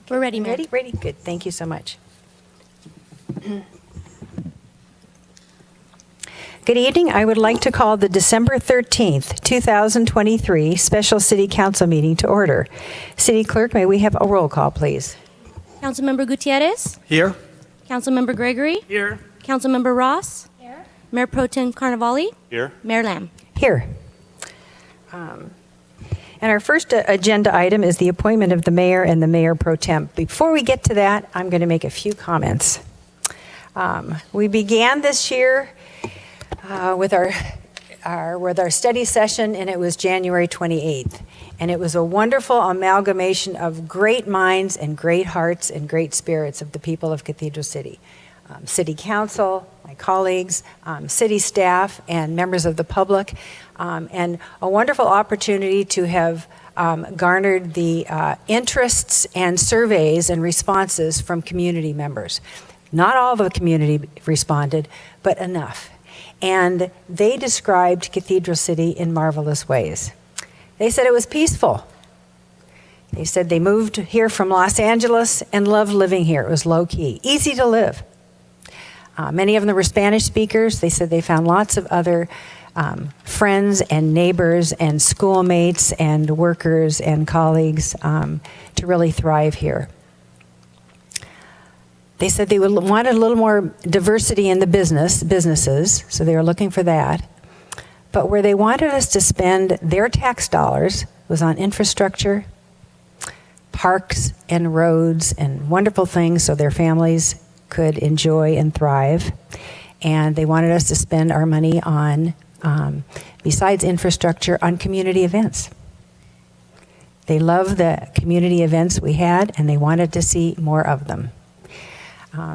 We're ready, Mayor. Ready? Good. Thank you so much. Good evening. I would like to call the December 13th, 2023 Special City Council meeting to order. City Clerk, may we have a roll call, please? Councilmember Gutierrez? Here. Councilmember Gregory? Here. Councilmember Ross? Here. Mayor Pro Tem Carnevale? Here. Mayor Lamb? Here. And our first agenda item is the appointment of the mayor and the mayor pro tem. Before we get to that, I'm going to make a few comments. We began this year with our study session, and it was January 28th. And it was a wonderful amalgamation of great minds and great hearts and great spirits of the people of Cathedral City. City Council, my colleagues, city staff, and members of the public, and a wonderful opportunity to have garnered the interests and surveys and responses from community members. Not all of the community responded, but enough. And they described Cathedral City in marvelous ways. They said it was peaceful. They said they moved here from Los Angeles and loved living here. It was low-key, easy to live. Many of them were Spanish speakers. They said they found lots of other friends and neighbors and schoolmates and workers and colleagues to really thrive here. They said they wanted a little more diversity in the businesses, so they were looking for that. But where they wanted us to spend their tax dollars was on infrastructure, parks and roads and wonderful things so their families could enjoy and thrive. And they wanted us to spend our money on, besides infrastructure, on community events. They loved the community events we had, and they wanted to see more of them.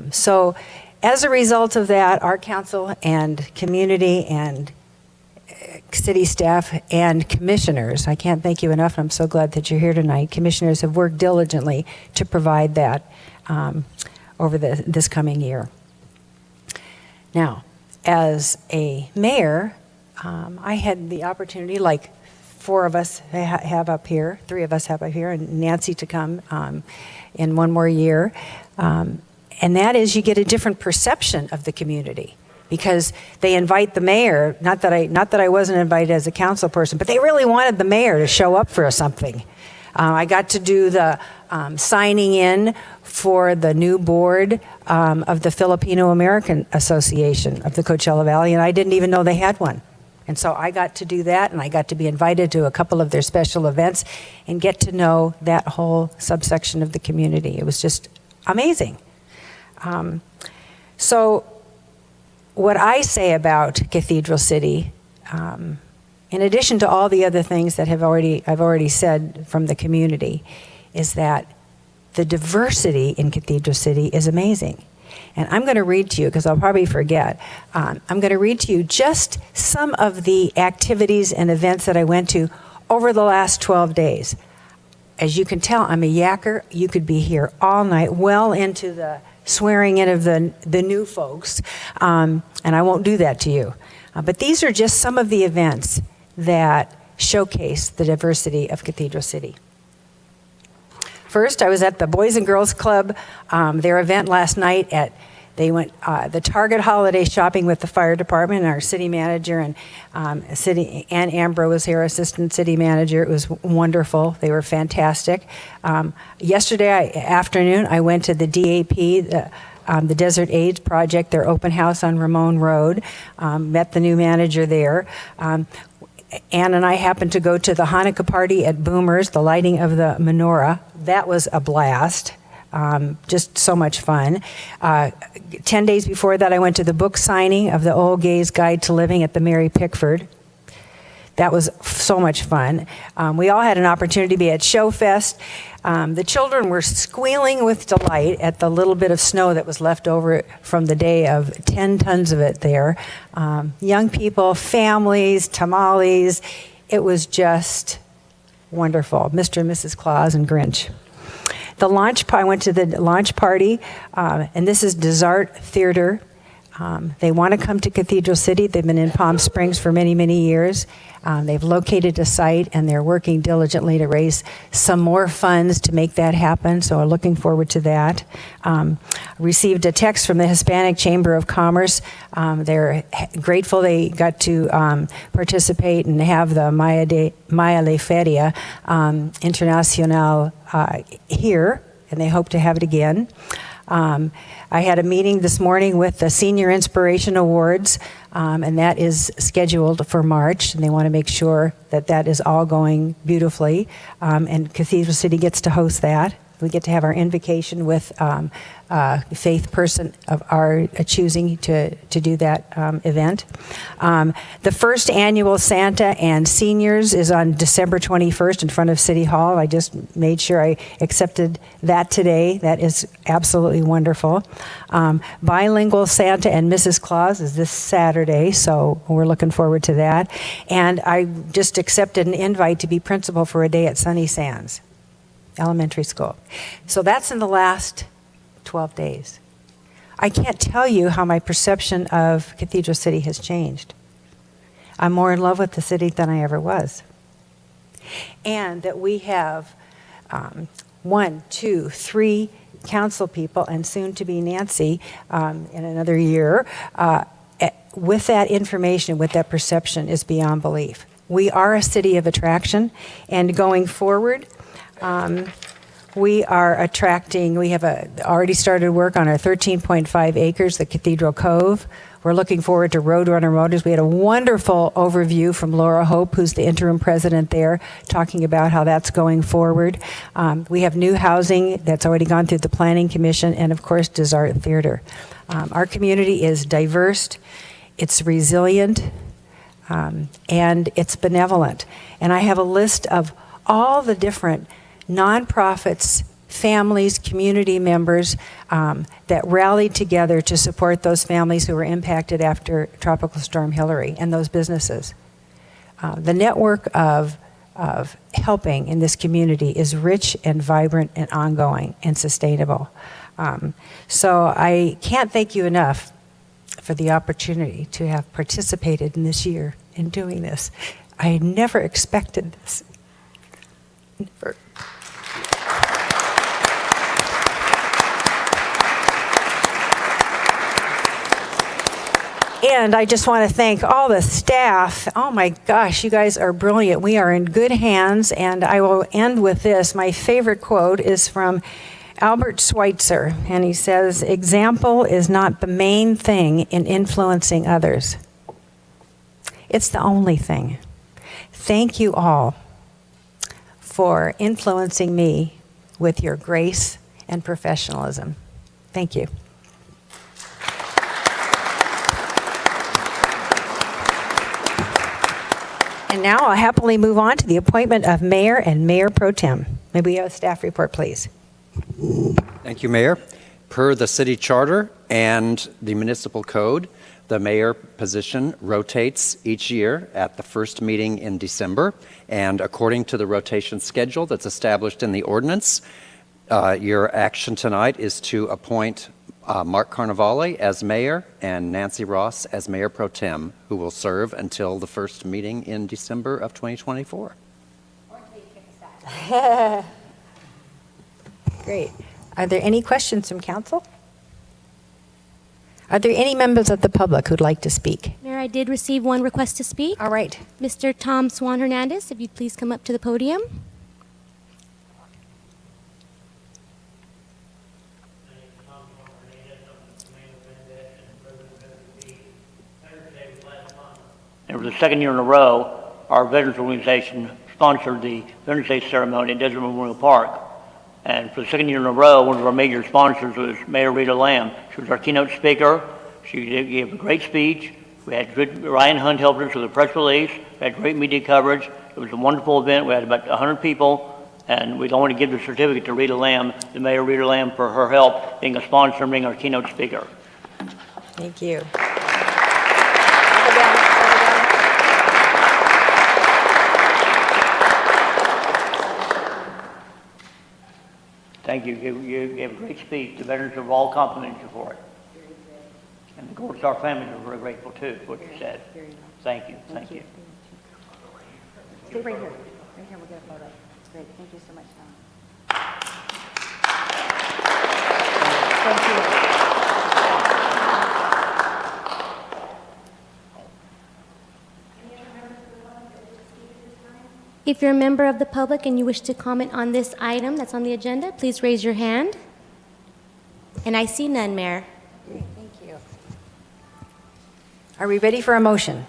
So as a result of that, our council and community and city staff and commissioners, I can't thank you enough, and I'm so glad that you're here tonight. Commissioners have worked diligently to provide that over this coming year. Now, as a mayor, I had the opportunity, like four of us have up here, three of us have up here, and Nancy to come in one more year. And that is, you get a different perception of the community, because they invite the mayor, not that I wasn't invited as a council person, but they really wanted the mayor to show up for something. I got to do the signing in for the new board of the Filipino American Association of the Coachella Valley, and I didn't even know they had one. And so I got to do that, and I got to be invited to a couple of their special events and get to know that whole subsection of the community. It was just amazing. So what I say about Cathedral City, in addition to all the other things that I've already said from the community, is that the diversity in Cathedral City is amazing. And I'm going to read to you, because I'll probably forget, I'm going to read to you just some of the activities and events that I went to over the last 12 days. As you can tell, I'm a yacker. You could be here all night, well into the swearing in of the new folks, and I won't do that to you. But these are just some of the events that showcase the diversity of Cathedral City. First, I was at the Boys and Girls Club, their event last night they went the Target holiday shopping with the fire department, and our city manager and Ann Ambrose was here, assistant city manager. It was wonderful. They were fantastic. Yesterday afternoon, I went to the DAP, the Desert AIDS Project, their open house on Ramon Road, met the new manager there. Ann and I happened to go to the Hanukkah party at Boomers, the lighting of the menorah. That was a blast. Just so much fun. 10 days before that, I went to the book signing of The Old Gay's Guide to Living at the Mary Pickford. That was so much fun. We all had an opportunity to be at Show Fest. The children were squealing with delight at the little bit of snow that was left over from the day of 10 tons of it there. Young people, families, tamales. It was just wonderful. Mr. and Mrs. Claus and Grinch. I went to the launch party, and this is Desart Theater. They want to come to Cathedral City. They've been in Palm Springs for many, many years. They've located a site, and they're working diligently to raise some more funds to make that happen, so we're looking forward to that. Received a text from the Hispanic Chamber of Commerce. They're grateful they got to participate and have the Maya Le Feria Internacional here, and they hope to have it again. I had a meeting this morning with the Senior Inspiration Awards, and that is scheduled for March, and they want to make sure that that is all going beautifully, and Cathedral City gets to host that. We get to have our invocation with a faith person of our choosing to do that event. The first annual Santa and Seniors is on December 21st in front of City Hall. I just made sure I accepted that today. That is absolutely wonderful. Bilingual Santa and Mrs. Claus is this Saturday, so we're looking forward to that. And I just accepted an invite to be principal for a day at Sunny Sands Elementary School. So that's in the last 12 days. I can't tell you how my perception of Cathedral City has changed. I'm more in love with the city than I ever was. And that we have 1, 2, 3 council people, and soon to be Nancy in another year, with that information, with that perception is beyond belief. We are a city of attraction, and going forward, we are attracting, we have already started work on our 13.5 acres, the Cathedral Cove. We're looking forward to Roadrunner Motors. We had a wonderful overview from Laura Hope, who's the interim president there, talking about how that's going forward. We have new housing that's already gone through the Planning Commission, and of course, Desart Theater. Our community is diverse, it's resilient, and it's benevolent. And I have a list of all the different nonprofits, families, community members that rallied together to support those families who were impacted after Tropical Storm Hillary, and those businesses. The network of helping in this community is rich and vibrant and ongoing and sustainable. So I can't thank you enough for the opportunity to have participated in this year in doing this. I never expected this. Never. And I just want to thank all the staff. Oh my gosh, you guys are brilliant. We are in good hands, and I will end with this. My favorite quote is from Albert Schweitzer, and he says, "Example is not the main thing in influencing others. It's the only thing." Thank you all for influencing me with your grace and professionalism. Thank you. And now I'll happily move on to the appointment of mayor and mayor pro tem. May we have a staff report, please? Thank you, Mayor. Per the city charter and the municipal code, the mayor position rotates each year at the first meeting in December. And according to the rotation schedule that's established in the ordinance, your action tonight is to appoint Mark Carnevale as mayor and Nancy Ross as mayor pro tem, who will serve until the first meeting in December of 2024. Great. Are there any questions from council? Are there any members of the public who'd like to speak? Mayor, I did receive one request to speak. All right. Mr. Tom Swan Hernandez, if you'd please come up to the podium. It was the second year in a row our veterans organization sponsored the Veterans Day ceremony at Desert Memorial Park. And for the second year in a row, one of our major sponsors was Mayor Rita Lamb. She was our keynote speaker. She gave a great speech. We had Ryan Hunt helped us with a press release. We had great media coverage. It was a wonderful event. We had about 100 people. And we'd want to give the certificate to Rita Lamb, the Mayor Rita Lamb, for her help being a sponsor and being our keynote speaker. Thank you. Thank you. You gave a great speech. The veterans have all complimented you for it. And the course, our families are very grateful too, for what you said. Thank you, thank you. Stay right here. Right here, we'll get a photo. Great, thank you so much, Tom. Thank you. If you're a member of the public and you wish to comment on this item that's on the agenda, please raise your hand. And I see none, Mayor. Thank you. Are we ready for a motion?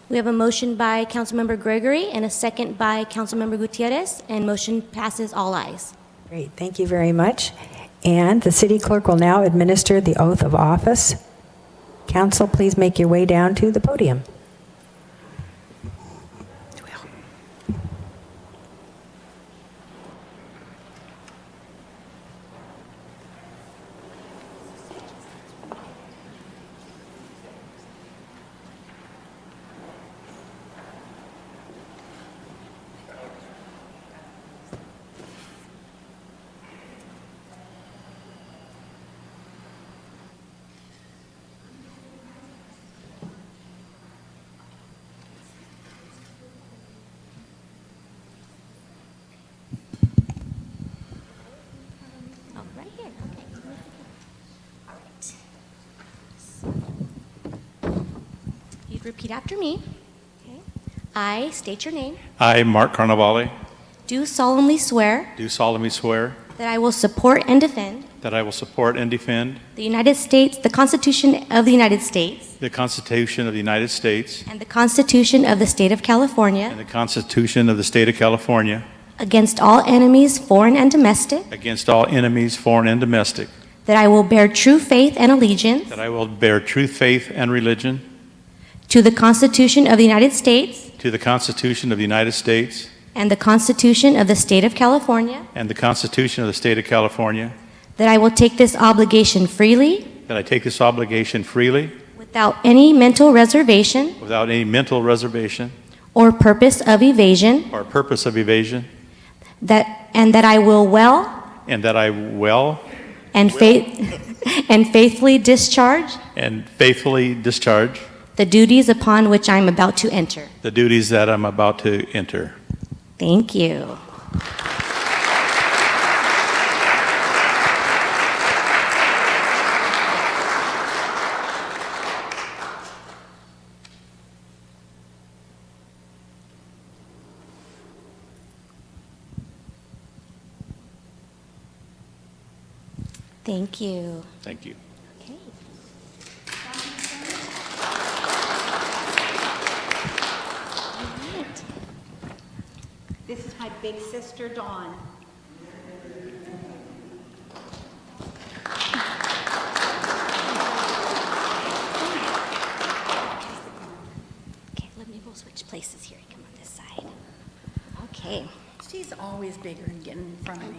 We have a motion by Councilmember Gregory and a second by Councilmember Gutierrez, and motion passes all ayes. Great, thank you very much. And the city clerk will now administer the oath of office. Council, please make your way down to the podium. Oh, right here, okay. All right. You'd repeat after me. Okay. I state your name. I, Mark Carnavale, Do solemnly swear do solemnly swear that I will support and defend that I will support and defend the United States, the Constitution of the United States, the Constitution of the United States and the Constitution of the State of California and the Constitution of the State of California against all enemies, foreign and domestic, against all enemies, foreign and domestic, that I will bear true faith and allegiance that I will bear true faith and religion to the Constitution of the United States to the Constitution of the United States and the Constitution of the State of California, and the Constitution of the State of California, that I will take this obligation freely that I take this obligation freely without any mental reservation without any mental reservation or purpose of evasion, or purpose of evasion, and that I will well and that I will and faithfully discharge and faithfully discharge the duties upon which I am about to enter. the duties that I'm about to enter. Thank you. Thank you. Thank you. Okay. All right. This is my big sister, Dawn. Okay, we'll switch places here. Come on this side. Okay. She's always bigger and getting in front of me.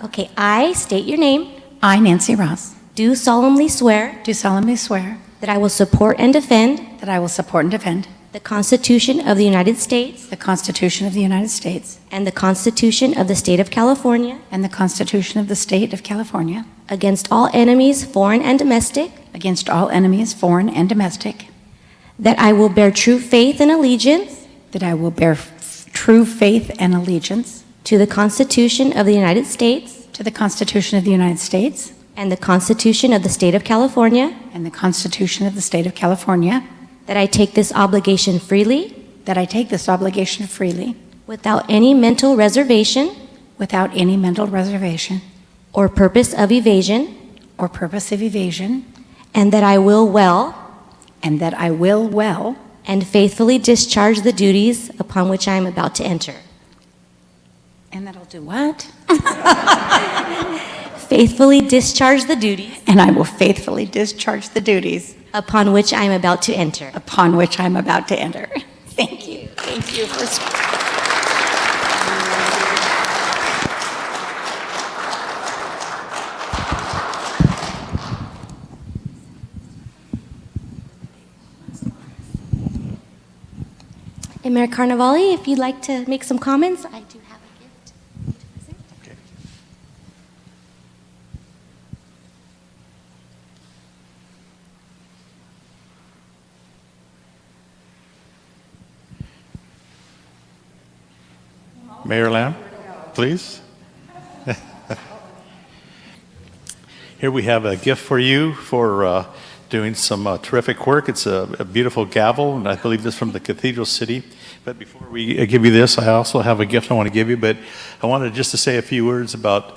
Okay, I state your name, I, Nancy Ross, do solemnly swear do solemnly swear that I will support and defend that I will support and defend the Constitution of the United States the Constitution of the United States and the Constitution of the State of California and the Constitution of the State of California against all enemies, foreign and domestic, against all enemies, foreign and domestic, that I will bear true faith and allegiance that I will bear true faith and allegiance to the Constitution of the United States to the Constitution of the United States and the Constitution of the State of California, and the Constitution of the State of California, that I take this obligation freely that I take this obligation freely without any mental reservation without any mental reservation or purpose of evasion, or purpose of evasion, and that I will well and that I will well and faithfully discharge the duties upon which I am about to enter. and that I'll do what? Faithfully discharge the duties And I will faithfully discharge the duties upon which I am about to enter. upon which I'm about to enter. Thank you. Thank you for. And Mayor Carnevale, if you'd like to make some comments, I do have a gift. Okay. Mayor Lamb, please. Here we have a gift for you for doing some terrific work. It's a beautiful gavel, and I believe this is from the Cathedral City. But before we give you this, I also have a gift I want to give you. But I wanted just to say a few words about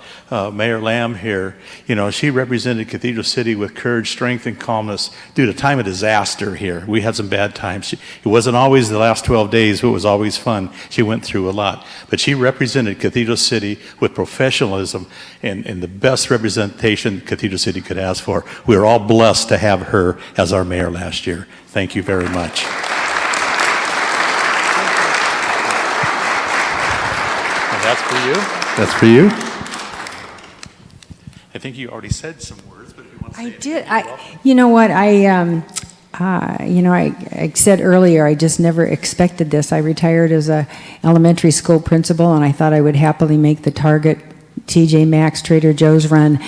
Mayor Lamb here. You know, she represented Cathedral City with courage, strength, and calmness due to time of disaster here. We had some bad times. It wasn't always the last 12 days, but it was always fun. She went through a lot. But she represented Cathedral City with professionalism and the best representation Cathedral City could ask for. We are all blessed to have her as our mayor last year. Thank you very much. That's for you. That's for you. I think you already said some words, but if you want to say I it, did. you're welcome. You know what? I said earlier, I just never expected this. I retired as a elementary school principal, and I thought I would happily make the Target, TJ Maxx, Trader Joe's run.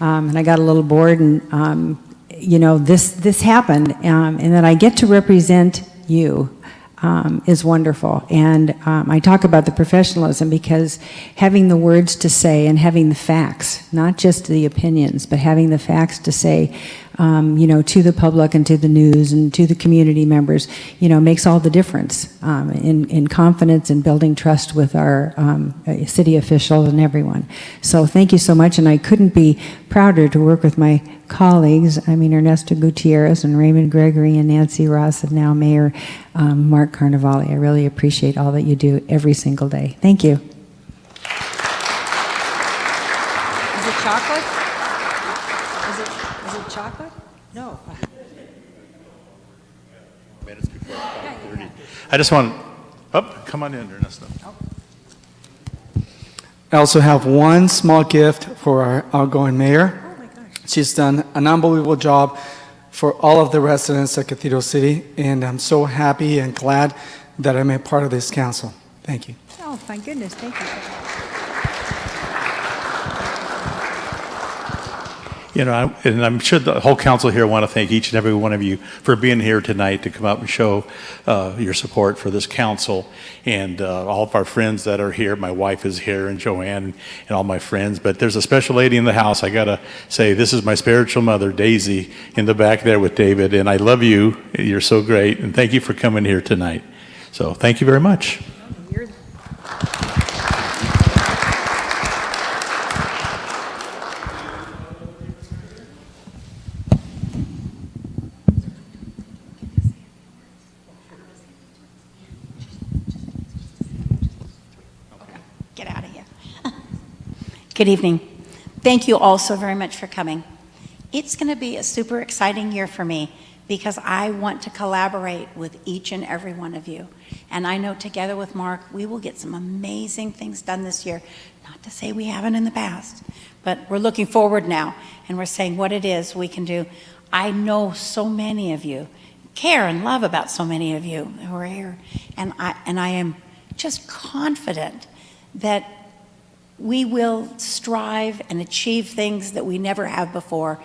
And I got a little bored, and this happened, and that I get to represent you. Is wonderful. And I talk about the professionalism because having the words to say and having the facts, not just the opinions, but having the facts to say, to the public and to the news and to the community members, makes all the difference in confidence and building trust with our city officials and everyone. So thank you so much. And I couldn't be prouder to work with my colleagues, Ernesto Gutierrez and Raymond Gregory and Nancy Ross, and now Mayor Mark Carnevale. I really appreciate all that you do every single day. Thank you. Is it chocolate? Is it chocolate? No. Minutes before 5:30. I just want, come on in, Ernesto. I also have one small gift for our outgoing mayor. Oh my gosh. She's done an unbelievable job for all of the residents of Cathedral City, and I'm so happy and glad that I'm a part of this council. Thank you. Oh, my goodness. Thank you. And I'm sure the whole council here want to thank each and every one of you for being here tonight to come out and show your support for this council, and all of our friends that are here. My wife is here, and Joanne, and all my friends. But there's a special lady in the house. I got to say, this is my spiritual mother, Daisy, in the back there with David. And I love you. You're so great. And thank you for coming here tonight. So thank you very much. Get out of here. Good evening. Thank you all so very much for coming. It's going to be a super exciting year for me because I want to collaborate with each and every one of you. And I know together with Mark, we will get some amazing things done this year. Not to say we haven't in the past, but we're looking forward now and we're saying what it is we can do. I know so many of you care and love about so many of you who are here. And I am just confident that we will strive and achieve things that we never have before.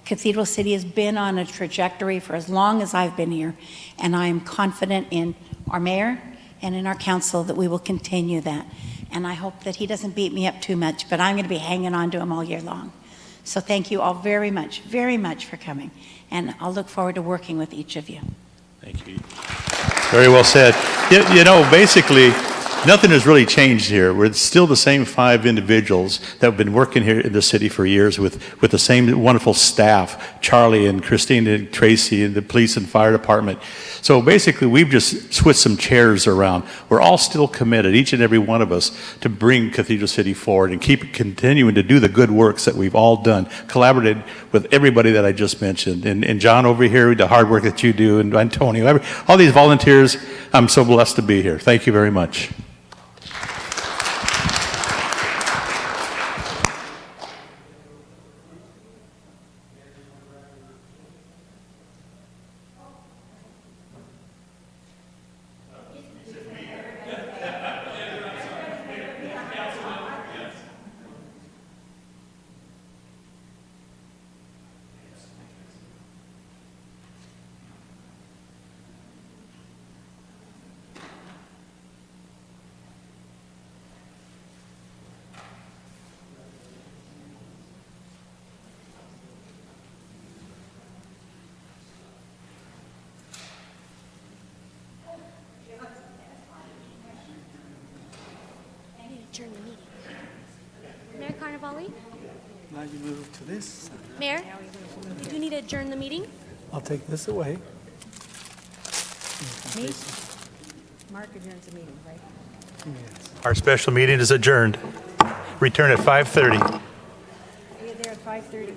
Cathedral City has been on a trajectory for as long as I've been here, and I am confident in our mayor and in our council that we will continue that. And I hope that he doesn't beat me up too much, but I'm going to be hanging on to him all year long. So thank you all very much for coming, and I'll look forward to working with each of you. Thank you. Very well said. Basically, nothing has really changed here. We're still the same 5 individuals that have been working here in the city for years with the same wonderful staff, Charlie and Christine and Tracy and the police and fire department. So basically, we've just switched some chairs around. We're all still committed, each and every one of us, to bring Cathedral City forward and keep continuing to do the good works that we've all done, collaborated with everybody that I just mentioned. And John over here, the hard work that you do, and Antonio, all these volunteers, I'm so blessed to be here. Thank you very much. Carnevale. Now you move to this. Mayor, we do need to adjourn the meeting. I'll take this away. Me? Mark adjourns the meeting, right? Yes. Our special meeting is adjourned. Return at 5:30. Are you there at 5:30?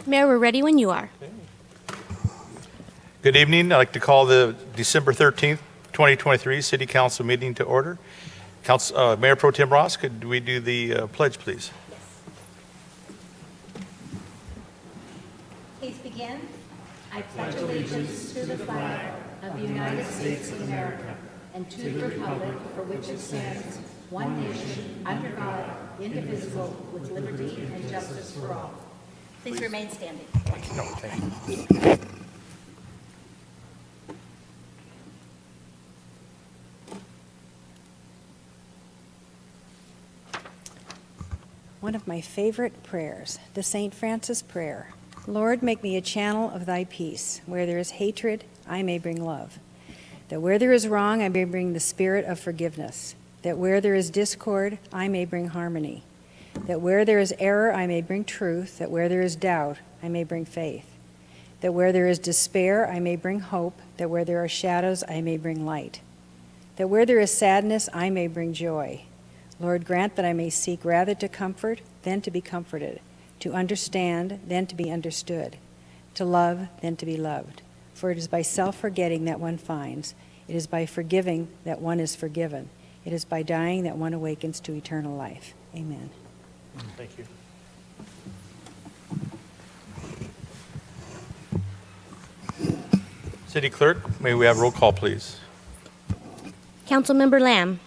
Mayor, we're ready when you are. Good evening. I'd like to call the December 13th, 2023 City Council meeting to order. Mayor Pro Tem Ross, could we do the pledge, please? Please begin. I pledge allegiance to the flag of the United States of America and to the republic for which it stands, one nation, under God, indivisible, with liberty and justice for all. Please remain standing. No, thank you. One of my favorite prayers, the St. Francis prayer. Lord, make me a channel of thy peace. Where there is hatred, I may bring love. That where there is wrong, I may bring the spirit of forgiveness. That where there is discord, I may bring harmony. That where there is error, I may bring truth. That where there is doubt, I may bring faith. That where there is despair, I may bring hope. That where there are shadows, I may bring light. That where there is sadness, I may bring joy. Lord, grant that I may seek rather to comfort than to be comforted, to understand than to be understood, to love than to be loved. For it is by self-forgetting that one finds. It is by forgiving that one is forgiven. It is by dying that one awakens to eternal life. Amen. Thank you. City Clerk, may we have roll call, please? Councilmember Lamb.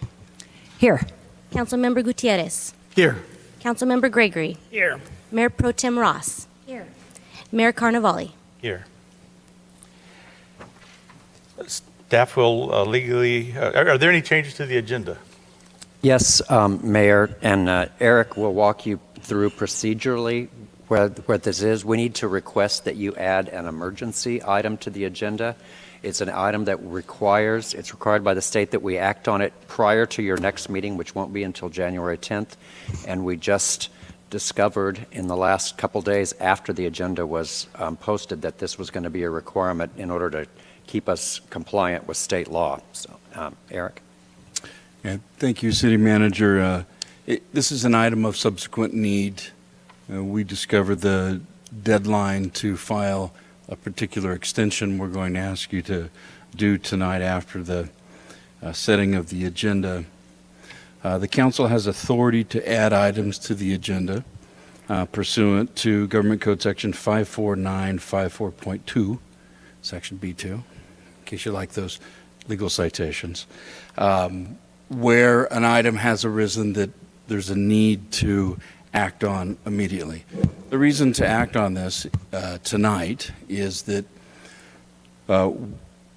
Here. Councilmember Gutierrez. Here. Councilmember Gregory. Here. Mayor Pro Tem Ross. Here. Mayor Carnevale. Here. Staff will legally, are there any changes to the agenda? Yes, Mayor, and Eric will walk you through procedurally where this is. We need to request that you add an emergency item to the agenda. It's an item that it's required by the state that we act on it prior to your next meeting, which won't be until January 10th. And we just discovered in the last couple days after the agenda was posted that this was going to be a requirement in order to keep us compliant with state law. So, Eric? Yeah, thank you, City Manager. This is an item of subsequent need. We discovered the deadline to file a particular extension we're going to ask you to do tonight after the setting of the agenda. The council has authority to add items to the agenda pursuant to Government Code Section 54954.2, Section B2, in case you like those legal citations, where an item has arisen that there's a need to act on immediately. The reason to act on this tonight is that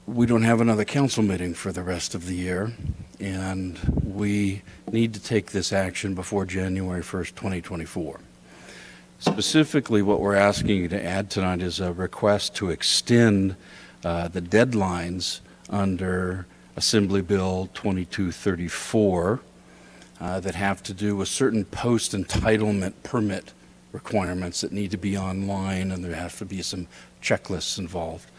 we don't have another council meeting for the rest of the year, and we need to take this action before January 1st, 2024. Specifically, what we're asking you to add tonight is a request to extend the deadlines under Assembly Bill 2234 that have to do with certain post-entitlement permit requirements that need to be online, and there have to be some checklists involved.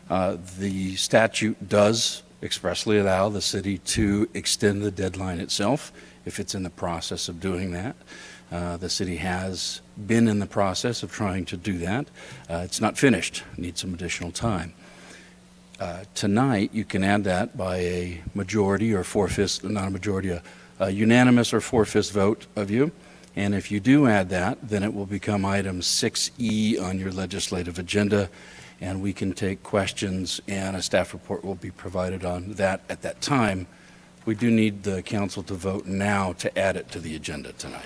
The statute does expressly allow the city to extend the deadline itself if it's in the process of doing that. The city has been in the process of trying to do that. It's not finished, needs some additional time. Tonight, you can add that by a majority or four-fifths, not a majority, a unanimous or four-fifths vote of you. And if you do add that, then it will become item 6E on your legislative agenda, and we can take questions, and a staff report will be provided on that at that time. We do need the council to vote now to add it to the agenda tonight.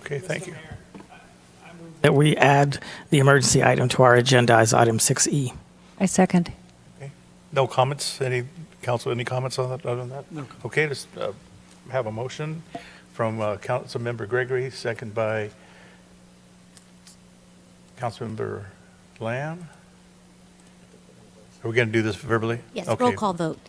Okay, thank you. That we add the emergency item to our agenda as item 6E. I second. No comments? Any comments on that, other than that? No. Okay, let's have a motion from Councilmember Gregory, second by Councilmember Lamb. Are we going to do this verbally? Yes, Okay. roll call vote.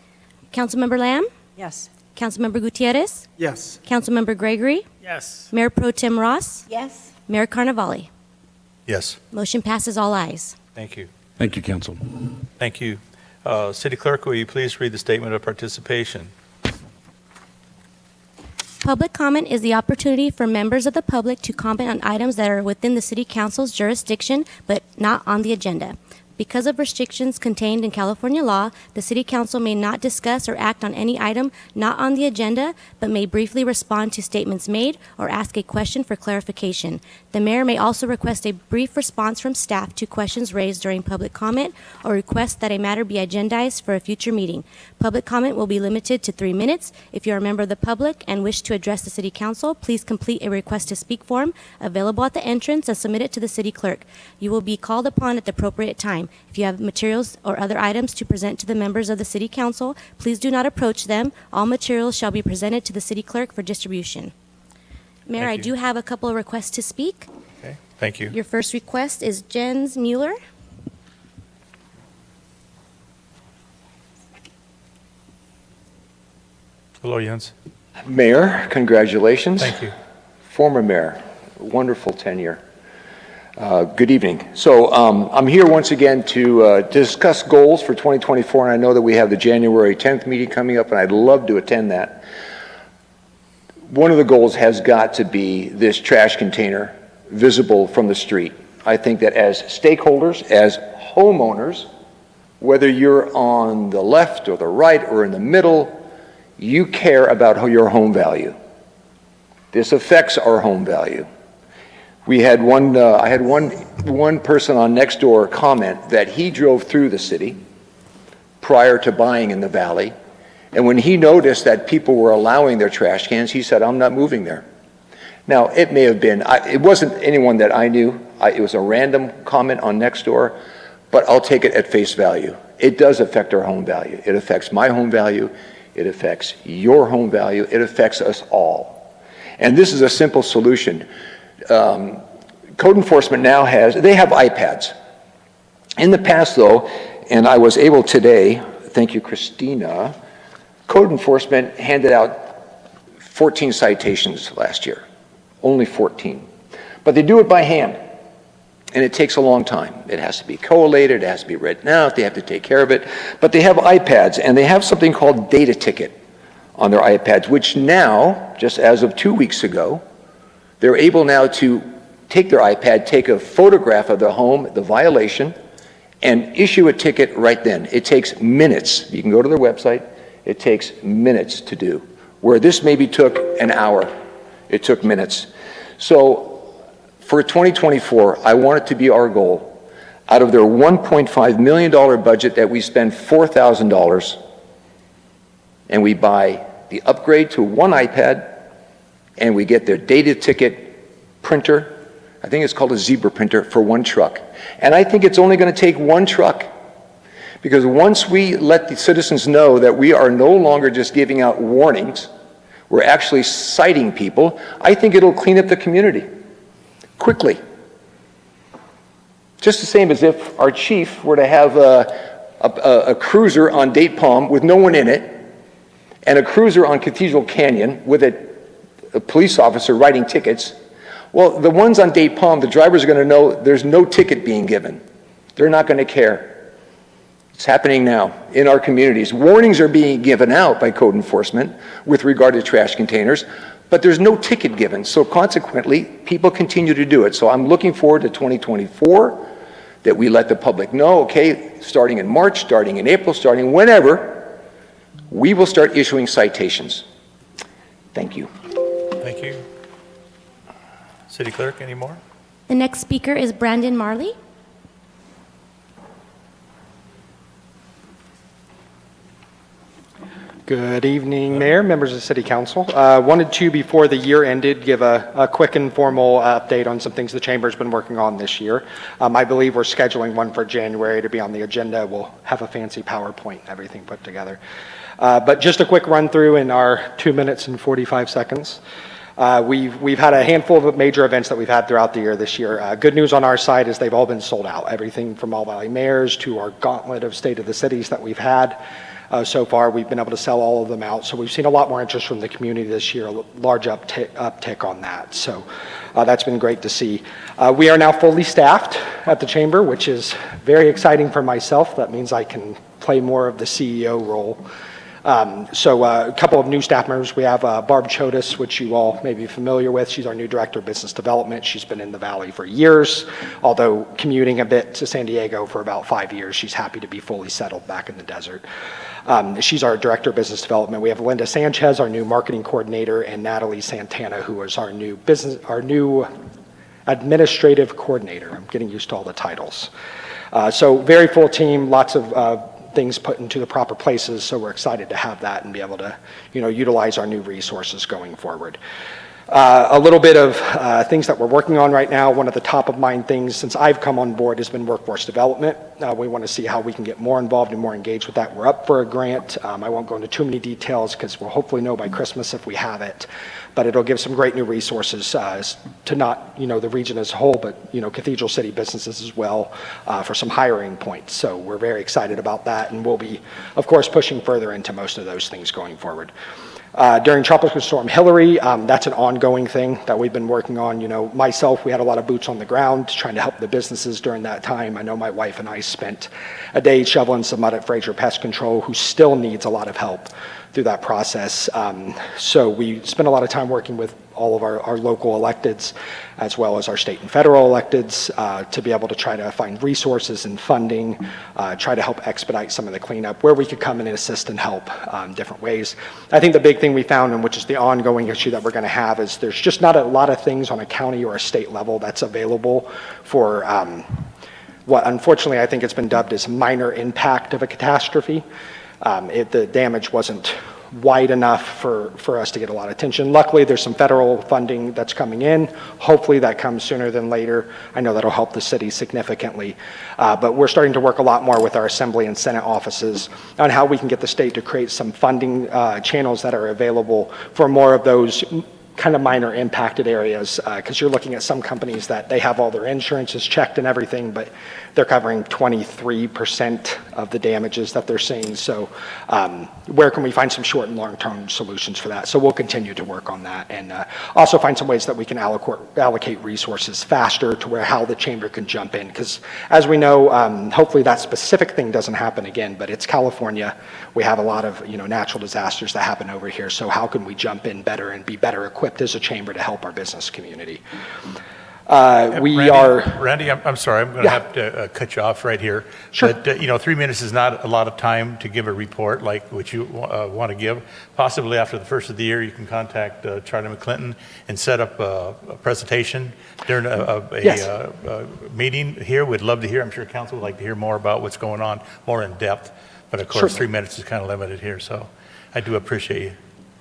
Councilmember Lamb? Yes. Councilmember Gutierrez? Yes. Councilmember Gregory? Yes. Mayor Pro Tem Ross? Yes. Mayor Carnevale. Yes, Motion passes all ayes. thank you. Thank you, council. Thank you. City Clerk, will you please read the statement of participation? Public comment is the opportunity for members of the public to comment on items that are within the City Council's jurisdiction but not on the agenda. Because of restrictions contained in California law, the City Council may not discuss or act on any item not on the agenda, but may briefly respond to statements made or ask a question for clarification. The mayor may also request a brief response from staff to questions raised during public comment or request that a matter be agendized for a future meeting. Public comment will be limited to 3 minutes. If you are a member of the public and wish to address the City Council, please complete a request to speak form available at the entrance and submit it to the city clerk. You will be called upon at the appropriate time. If you have materials or other items to present to the members of the City Council, please do not approach them. All materials shall be presented to the city clerk for distribution. Mayor, I Thank you. do have a couple of requests to speak. Okay, thank you. Your first request is Jens Mueller. Hello, Jens. Mayor, congratulations. Thank you. Former mayor, wonderful tenure. Good evening. So I'm here once again to discuss goals for 2024, and I know that we have the January 10th meeting coming up, and I'd love to attend that. One of the goals has got to be this trash container visible from the street. I think that as stakeholders, as homeowners, whether you're on the left or the right or in the middle, you care about your home value. This affects our home value. We had I had one person on Nextdoor comment that he drove through the city prior to buying in the valley, and when he noticed that people were allowing their trash cans, he said, "I'm not moving there." Now, it may have been, it wasn't anyone that I knew. It was a random comment on Nextdoor, but I'll take it at face value. It does affect our home value. It affects my home value. It affects your home value. It affects us all. And this is a simple solution. Code enforcement now they have iPads. In the past though, and I was able today, thank you Christina, code enforcement handed out 14 citations last year, only 14. But they do it by hand, and it takes a long time. It has to be collated, it has to be written out, they have to take care of it. But they have iPads, and they have something called Data Ticket on their iPads, which now, just as of 2 weeks ago, they're able now to take their iPad, take a photograph of the home, the violation, and issue a ticket right then. It takes minutes. You can go to their website. It takes minutes to do. Where this maybe took an hour, it took minutes. So for 2024, I want it to be our goal. Out of their $1.5 million budget that we spend $4,000, and we buy the upgrade to one iPad, and we get their data ticket printer. I think it's called a Zebra printer for one truck. And I think it's only going to take one truck. Because once we let the citizens know that we are no longer just giving out warnings, we're actually citing people, I think it'll clean up the community quickly. Just the same as if our chief were to have a cruiser on Date Palm with no one in it, and a cruiser on Cathedral Canyon with a police officer writing tickets. Well, the ones on Date Palm, the drivers are going to know there's no ticket being given. They're not going to care. It's happening now in our communities. Warnings are being given out by code enforcement with regard to trash containers, but there's no ticket given. So consequently, people continue to do it. So I'm looking forward to 2024, that we let the public know, okay, starting in March, starting in April, starting whenever, we will start issuing citations. Thank you. Thank you. City Clerk, any more? The next speaker is Brandon Marley. Good evening, Mayor, members of the City Council. Wanted to, before the year ended, give a quick informal update on some things the Chamber's been working on this year. I believe we're scheduling one for January to be on the agenda. We'll have a fancy PowerPoint and everything put together. But just a quick run through in our 2 minutes and 45 seconds. We've had a handful of major events that we've had throughout the year this year. Good news on our side is they've all been sold out. Everything from All Valley Mayors to our gauntlet of State of the Cities that we've had. So far, we've been able to sell all of them out. So we've seen a lot more interest from the community this year, a large uptick on that. So that's been great to see. We are now fully staffed at the Chamber, which is very exciting for myself. That means I can play more of the CEO role. So a couple of new staff members. We have Barb Chodas, which you all may be familiar with. She's our new Director of Business Development. She's been in the Valley for years, although commuting a bit to San Diego for about 5 years. She's happy to be fully settled back in the desert. She's our Director of Business Development. We have Linda Sanchez, our new Marketing Coordinator, and Natalie Santana, who is our new Administrative Coordinator. I'm getting used to all the titles. So very full team, lots of things put into the proper places, so we're excited to have that and be able to, utilize our new resources going forward. A little bit of things that we're working on right now. One of the top of mind things since I've come on board has been workforce development. We want to see how we can get more involved and more engaged with that. We're up for a grant. I won't go into too many details because we'll hopefully know by Christmas if we have it. But it'll give some great new resources to not, the region as a whole, but, Cathedral City businesses as well for some hiring points. So we're very excited about that, and we'll be, of course, pushing further into most of those things going forward. During Tropical Storm Hillary, that's an ongoing thing that we've been working on. Myself, we had a lot of boots on the ground trying to help the businesses during that time. I know my wife and I spent a day shoveling some mud at Fraser Pest Control, who still needs a lot of help through that process. So we spent a lot of time working with all of our local electeds, as well as our state and federal electeds, to be able to try to find resources and funding, try to help expedite some of the cleanup, where we could come in and assist and help different ways. I think the big thing we found, and which is the ongoing issue that we're going to have, is there's just not a lot of things on a county or a state level that's available for what unfortunately I think it's been dubbed as minor impact of a catastrophe. The damage wasn't wide enough for us to get a lot of attention. Luckily, there's some federal funding that's coming in. Hopefully that comes sooner than later. I know that'll help the city significantly. But we're starting to work a lot more with our Assembly and Senate offices on how we can get the state to create some funding channels that are available for more of those kind of minor impacted areas, because you're looking at some companies that they have all their insurances checked and everything, but they're covering 23% of the damages that they're seeing. So where can we find some short and long-term solutions for that? So we'll continue to work on that, and also find some ways that we can allocate resources faster to where how the chamber can jump in, because as we know, hopefully that specific thing doesn't happen again, but it's California. We have a lot of natural disasters that happen over here, so how can we jump in better and be better equipped as a chamber to help our business community? Randy, I'm sorry, I'm going to have to cut you off right here. Sure. But, 3 minutes is not a lot of time to give a report like what you want to give. Possibly after the first of the year, you can contact Charlie McClinton and set up a presentation during a meeting here. We'd love to hear. I'm sure council would like to hear more about what's going on, more in depth. But of course, 3 minutes is kind of limited here, so I do appreciate you.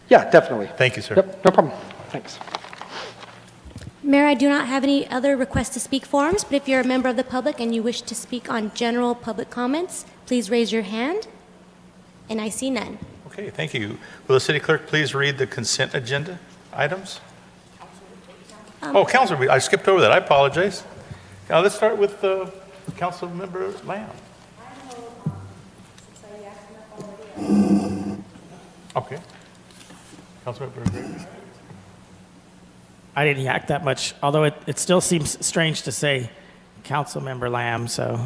Yeah, definitely. Thank you, sir. Yep, no problem. Thanks. Mayor, I do not have any other requests to speak forms, but if you're a member of the public and you wish to speak on general public comments, please raise your hand. And I see none. Okay, thank you. Will the city clerk please read the consent agenda items? Council, I skipped over that. I apologize. Now let's start with Council Member Lamb. Okay. Councilmember Gregory. I didn't yak that much, although it still seems strange to say Councilmember Lamb, so.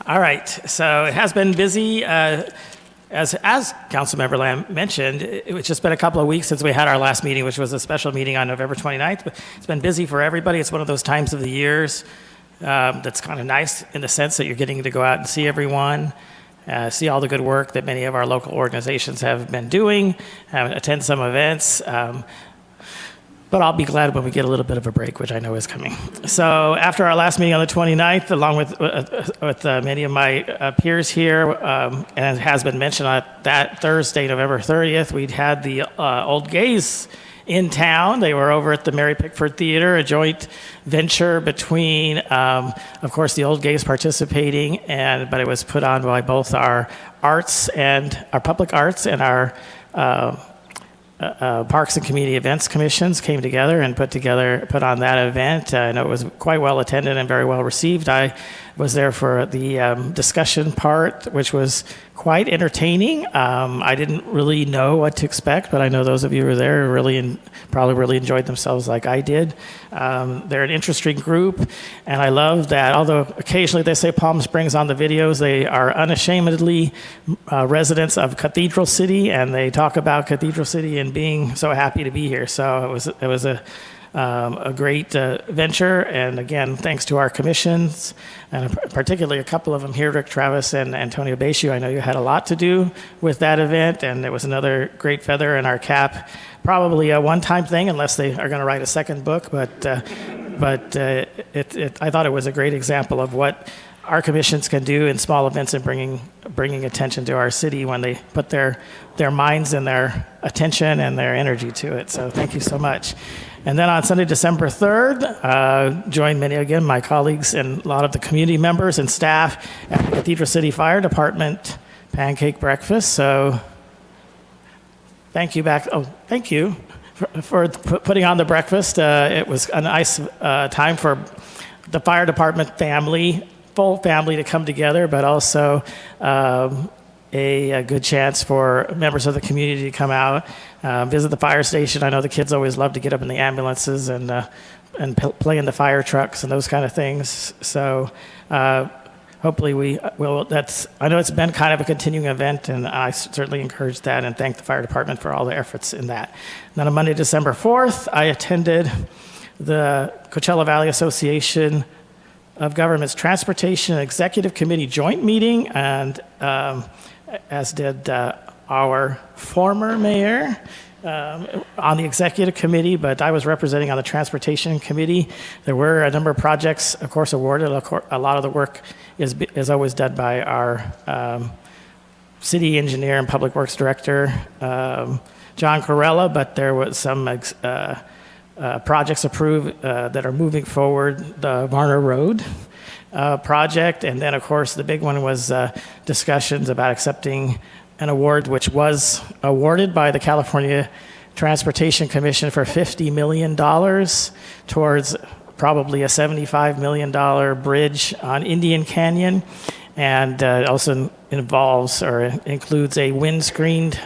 All right, so it has been busy. As Councilmember Lamb mentioned, it's just been a couple of weeks since we had our last meeting, which was a special meeting on November 29th. But it's been busy for everybody. It's one of those times of the years that's kind of nice in the sense that you're getting to go out and see everyone. See all the good work that many of our local organizations have been doing, attend some events. But I'll be glad when we get a little bit of a break, which I know is coming. So after our last meeting on the 29th, along with many of my peers here, and it has been mentioned on that Thursday, November 30th, we'd had the Old Gays in town. They were over at the Mary Pickford Theater, a joint venture between, of course, the Old Gays participating, but it was put on by both our arts and our public arts and our Parks and Community Events Commissions came together and put on that event. I know it was quite well attended and very well received. I was there for the discussion part, which was quite entertaining. I didn't really know what to expect, but I know those of you who were there probably really enjoyed themselves like I did. They're an interesting group, and I love that although occasionally they say Palm Springs on the videos, they are unashamedly residents of Cathedral City, and they talk about Cathedral City and being so happy to be here. So it was a great venture, and again, thanks to our commissions, and particularly a couple of them here, Rick Travis and Antonio Beishu. I know you had a lot to do with that event, and it was another great feather in our cap. Probably a one-time thing, unless they are going to write a second book, but I thought it was a great example of what our commissions can do in small events and bringing attention to our city when they put their minds and their attention and their energy to it. So thank you so much. And then on Sunday, December 3rd, joined my colleagues and a lot of the community members and staff at the Cathedral City Fire Department pancake breakfast. So thank you for putting on the breakfast. It was a nice time for the fire department full family to come together, but also a good chance for members of the community to come out, visit the fire station. I know the kids always love to get up in the ambulances and play in the fire trucks and those kind of things. So hopefully we will. I know it's been kind of a continuing event, and I certainly encourage that and thank the fire department for all the efforts in that. And then on Monday, December 4th, I attended the Coachella Valley Association of Government's Transportation and Executive Committee joint meeting, and as did our former mayor on the executive committee, but I was representing on the transportation committee. There were a number of projects, of course, awarded. A lot of the work is always done by our city engineer and public works director, John Corella, but there was some projects approved that are moving forward. The Varner Road project, and then of course the big one was discussions about accepting an award which was awarded by the California Transportation Commission for $50 million towards probably a $75 million bridge on Indian Canyon, and also involves or includes a windscreened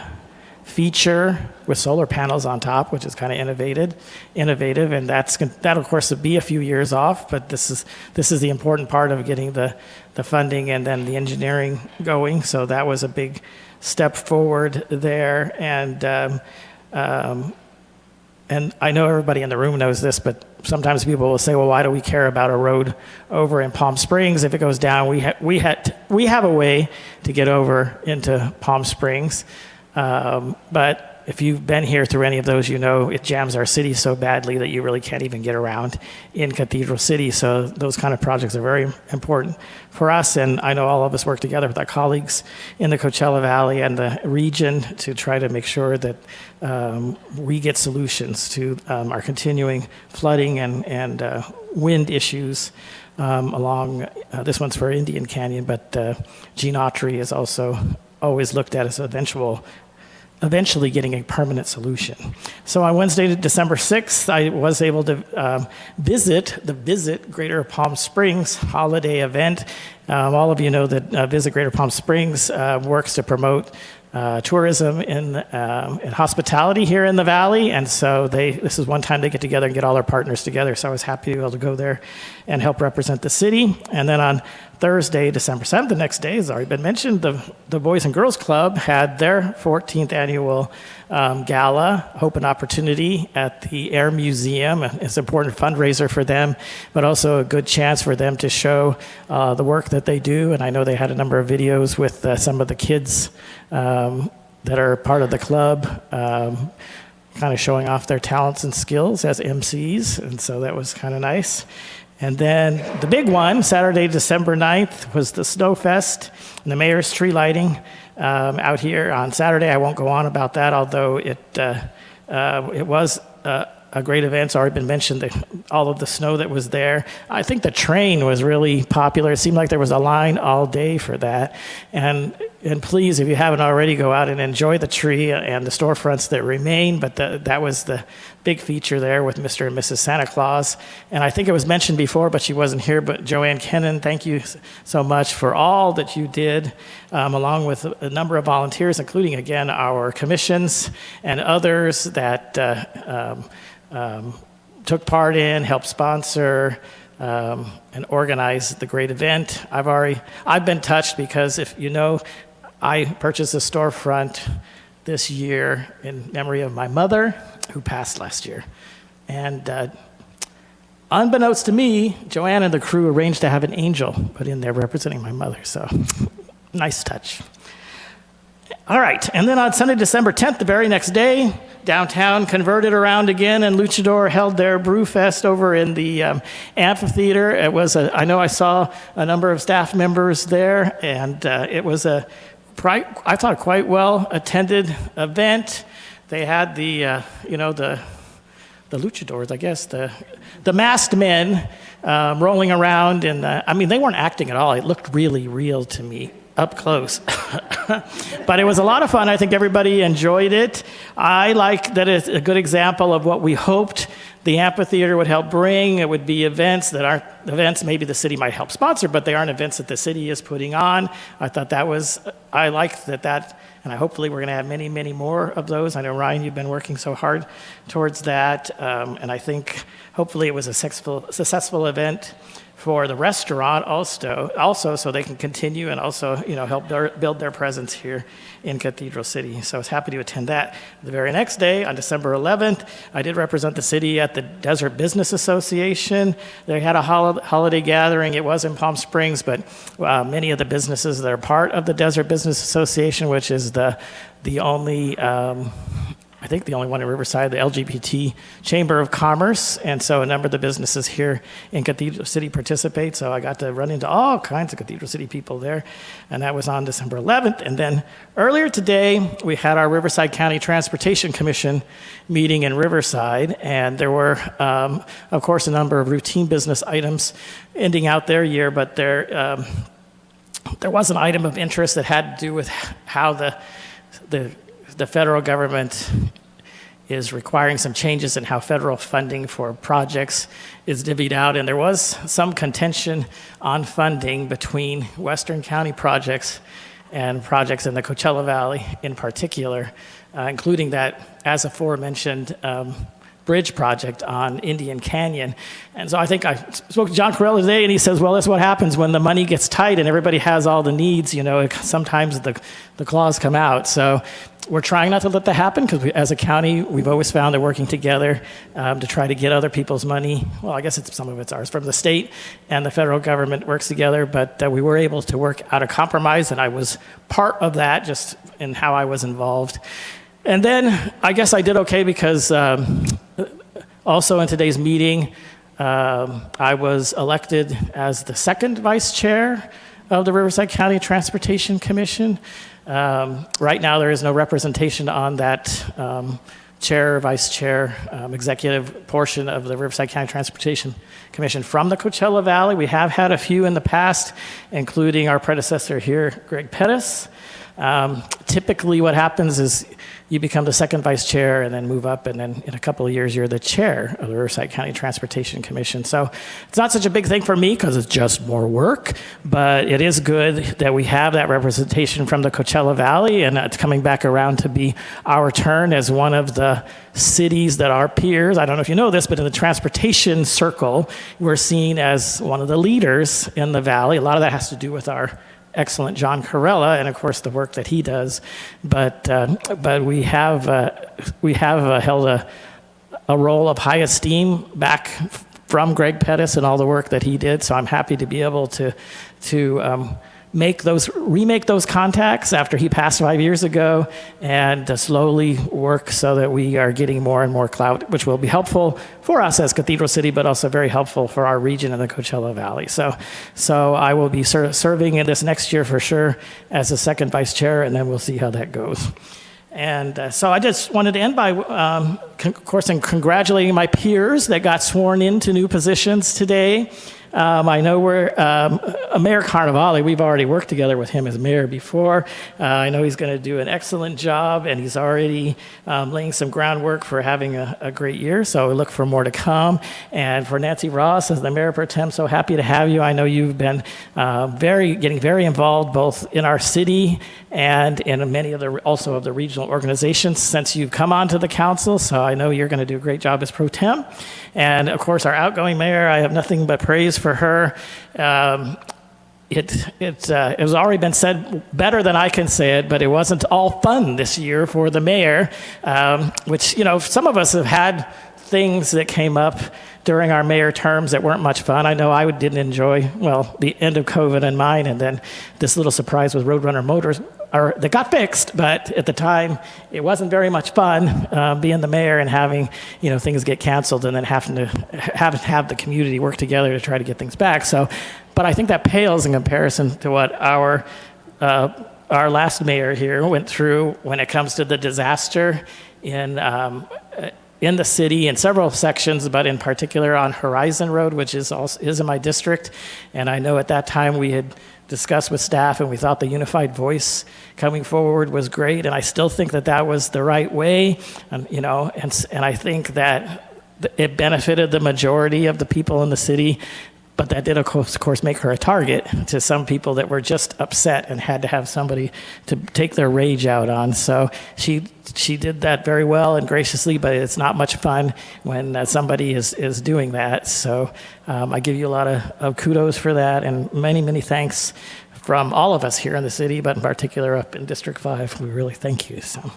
feature with solar panels on top, which is kind of innovative, and that of course would be a few years off, but this is the important part of getting the funding and then the engineering going. So that was a big step forward there, and I know everybody in the room knows this, but sometimes people will say, well, why do we care about a road over in Palm Springs? If it goes down, we have a way to get over into Palm Springs. But if you've been here through any of those, you know it jams our city so badly that you really can't even get around in Cathedral City. So those kind of projects are very important for us. And I know all of us work together with our colleagues in the Coachella Valley and the region to try to make sure that we get solutions to our continuing flooding and wind issues along, this one's for Indian Canyon, but Gene Autry is also always looked at as eventually getting a permanent solution. So on Wednesday, December 6th, I was able to visit the Visit Greater Palm Springs holiday event. All of you know that Visit Greater Palm Springs works to promote tourism and hospitality here in the valley, and so this is one time they get together and get all their partners together, so I was happy to be able to go there and help represent the city. And then on Thursday, December 7th, the next day, as already been mentioned, the Boys and Girls Club had their 14th annual gala, Hope and Opportunity, at the Air Museum. It's an important fundraiser for them, but also a good chance for them to show the work that they do. And I know they had a number of videos with some of the kids that are part of the club, kind of showing off their talents and skills as MCs, and so that was kind of nice. And then the big one, Saturday, December 9th, was the Snowfest and the mayor's tree lighting out here on Saturday. I won't go on about that, although it was a great event. It's already been mentioned, all of the snow that was there. I think the train was really popular. It seemed like there was a line all day for that. And please, if you haven't already, go out and enjoy the tree and the storefronts that remain. But that was the big feature there with Mr. and Mrs. Santa Claus. And I think it was mentioned before, but she wasn't here. But Joanne Kennan, thank you so much for all that you did, along with a number of volunteers, including, again, our commissions and others that took part in, helped sponsor, and organize the great event. I've been touched because, if you know, I purchased a storefront this year in memory of my mother, who passed last year. And unbeknownst to me, Joanne and the crew arranged to have an angel put in there representing my mother. So, nice touch. All right, and then on Sunday, December 10th, the very next day, downtown converted around again, and Luchador held their Brew Fest over in the amphitheater. It was I know I saw a number of staff members there, and it was I thought, quite well attended event. They had the luchadors, I guess, the masked men rolling around, and I mean, they weren't acting at all. It looked really real to me up close. But it was a lot of fun. I think everybody enjoyed it. I like that it's a good example of what we hoped the amphitheater would help bring. It would be events that aren't events maybe the city might help sponsor, but they aren't events that the city is putting on. I liked that, and hopefully we're going to have many, many more of those. I know, Ryan, you've been working so hard towards that, and I think hopefully it was a successful event for the restaurant also so they can continue and also, help build their presence here in Cathedral City. So I was happy to attend that. The very next day, on December 11th, I did represent the city at the Desert Business Association. They had a holiday gathering. It was in Palm Springs, but many of the businesses that are part of the Desert Business Association, which is the only I think the only one in Riverside, the LGBT Chamber of Commerce. And so a number of the businesses here in Cathedral City participate. So I got to run into all kinds of Cathedral City people there. And that was on December 11th. And then earlier today, we had our Riverside County Transportation Commission meeting in Riverside. And there were, of course, a number of routine business items ending out their year. But there was an item of interest that had to do with how the federal government is requiring some changes in how federal funding for projects is divvied out. And there was some contention on funding between Western County projects and projects in the Coachella Valley in particular, including that, as aforementioned, bridge project on Indian Canyon. And so I think I spoke to John Corrella today, and he says, well, that's what happens when the money gets tight and everybody has all the needs. Sometimes the claws come out. So we're trying not to let that happen, because as a county, we've always found that working together to try to get other people's money, well, I guess some of it's ours, from the state and the federal government works together, but we were able to work out a compromise, and I was part of that just in how I was involved. And then I guess I did okay because also in today's meeting, I was elected as the second vice chair of the Riverside County Transportation Commission. Right now, there is no representation on that chair, vice chair, executive portion of the Riverside County Transportation Commission from the Coachella Valley. We have had a few in the past, including our predecessor here, Greg Pettis. Typically what happens is you become the second vice chair and then move up, and then in a couple of years you're the chair of the Riverside County Transportation Commission. So it's not such a big thing for me because it's just more work, but it is good that we have that representation from the Coachella Valley, and it's coming back around to be our turn as one of the cities that our peers, I don't know if you know this, but in the transportation circle, we're seen as one of the leaders in the valley. A lot of that has to do with our excellent John Corrella, and of course the work that he does. But we have held a role of high esteem back from Greg Pettis and all the work that he did. So I'm happy to be able to remake those contacts after he passed 5 years ago, and to slowly work so that we are getting more and more clout, which will be helpful for us as Cathedral City, but also very helpful for our region in the Coachella Valley. So I will be serving in this next year for sure as the second vice chair, and then we'll see how that goes. And so I just wanted to end by, of course, congratulating my peers that got sworn into new positions today. I know Mayor Carnevale, we've already worked together with him as mayor before. I know he's going to do an excellent job, and he's already laying some groundwork for having a great year, so we look for more to come. And for Nancy Ross, as the mayor pro tem, so happy to have you. I know you've been getting very involved both in our city and in many of the regional organizations since you've come onto the council, so I know you're going to do a great job as pro tem. And of course, our outgoing mayor, I have nothing but praise for her. It has already been said better than I can say it, but it wasn't all fun this year for the mayor, which, some of us have had things that came up during our mayor terms that weren't much fun. I know I didn't enjoy, the end of COVID in mine, and then this little surprise with Roadrunner Motors, that got fixed, but at the time, it wasn't very much fun being the mayor and having, things get canceled and then having to have the community work together to try to get things back. So, but I think that pales in comparison to what our last mayor here went through when it comes to the disaster in the city in several sections, but in particular on Horizon Road, which is in my district. And I know at that time we had discussed with staff and we thought the unified voice coming forward was great. And I still think that was the right way. And I think that it benefited the majority of the people in the city. But that did, of course, make her a target to some people that were just upset and had to have somebody to take their rage out on. So she did that very well and graciously, but it's not much fun when somebody is doing that. So I give you a lot of kudos for that, and many, many thanks from all of us here in the city, but in particular up in District 5. We really thank you. So.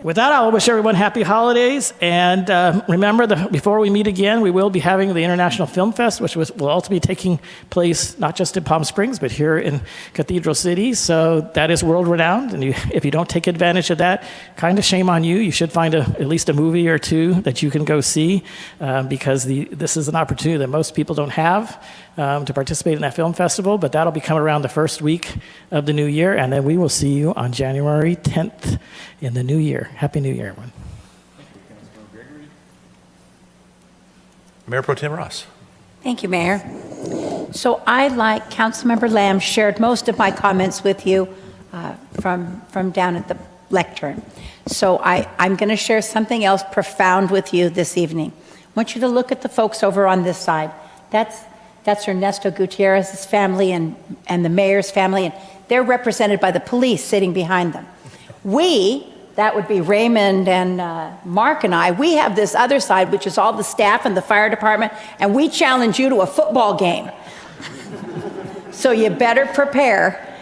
With that, I will wish everyone happy holidays. And remember, before we meet again, we will be having the International Film Fest, which will also be taking place not just in Palm Springs, but here in Cathedral City. So that is world-renowned. And if you don't take advantage of that, kind of shame on you. You should find at least a movie or two that you can go see, because this is an opportunity that most people don't have to participate in that film festival. But that'll be coming around the first week of the new year. And then we will see you on January 10th in the new year. Happy New Year, everyone. Thank you, Councilmember Gregory. Mayor Pro Tem Ross. Thank you, Mayor. So I, like Councilmember Lamb, shared most of my comments with you from down at the lectern. So I'm going to share something else profound with you this evening. I want you to look at the folks over on this side. That's Ernesto Gutierrez's family and the mayor's family, and they're represented by the police sitting behind them. That would be Raymond and Mark and I, we have this other side, which is all the staff and the fire department, and we challenge you to a football game. So you better prepare.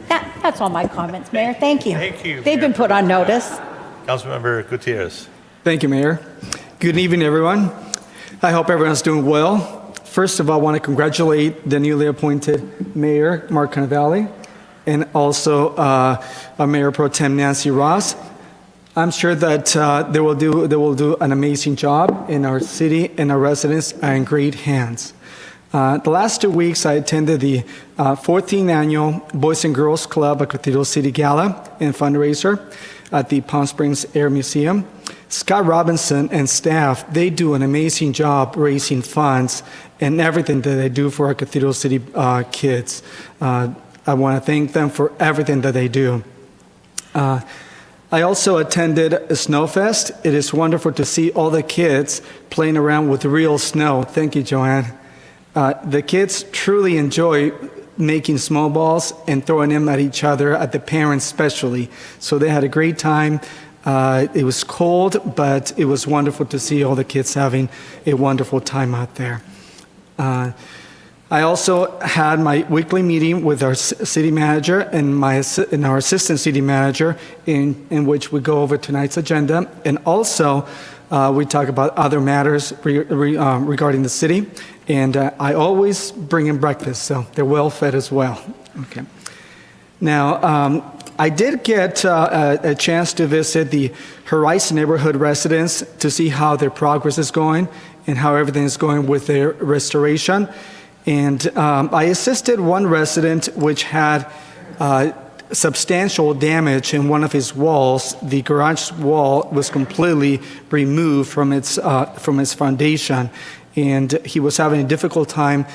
That's all my comments, Mayor. Thank you. Thank you. They've been put on notice. Councilmember Gutierrez. Thank you, Mayor. Good evening, everyone. I hope everyone's doing well. First of all, I want to congratulate the newly appointed Mayor, Mark Carnevale, and also our Mayor Pro Tem Nancy Ross. I'm sure that they will do an amazing job, in our city, and our residents are in great hands. The last 2 weeks, I attended the 14th Annual Boys and Girls Club at Cathedral City Gala and fundraiser at the Palm Springs Air Museum. Scott Robinson and staff, they do an amazing job raising funds and everything that they do for our Cathedral City kids. I want to thank them for everything that they do. I also attended Snowfest. It is wonderful to see all the kids playing around with real snow. Thank you, Joanne. The kids truly enjoy making snowballs and throwing them at each other, at the parents especially. So they had a great time. It was cold, but it was wonderful to see all the kids having a wonderful time out there. I also had my weekly meeting with our city manager and our assistant city manager, in which we go over tonight's agenda, and also we talk about other matters regarding the city. And I always bring in breakfast, so they're well fed as well. Okay. Now, I did get a chance to visit the Horizon neighborhood residents to see how their progress is going and how everything is going with their restoration. And I assisted one resident which had substantial damage in one of his walls. The garage wall was completely removed from its foundation, and he was having a difficult time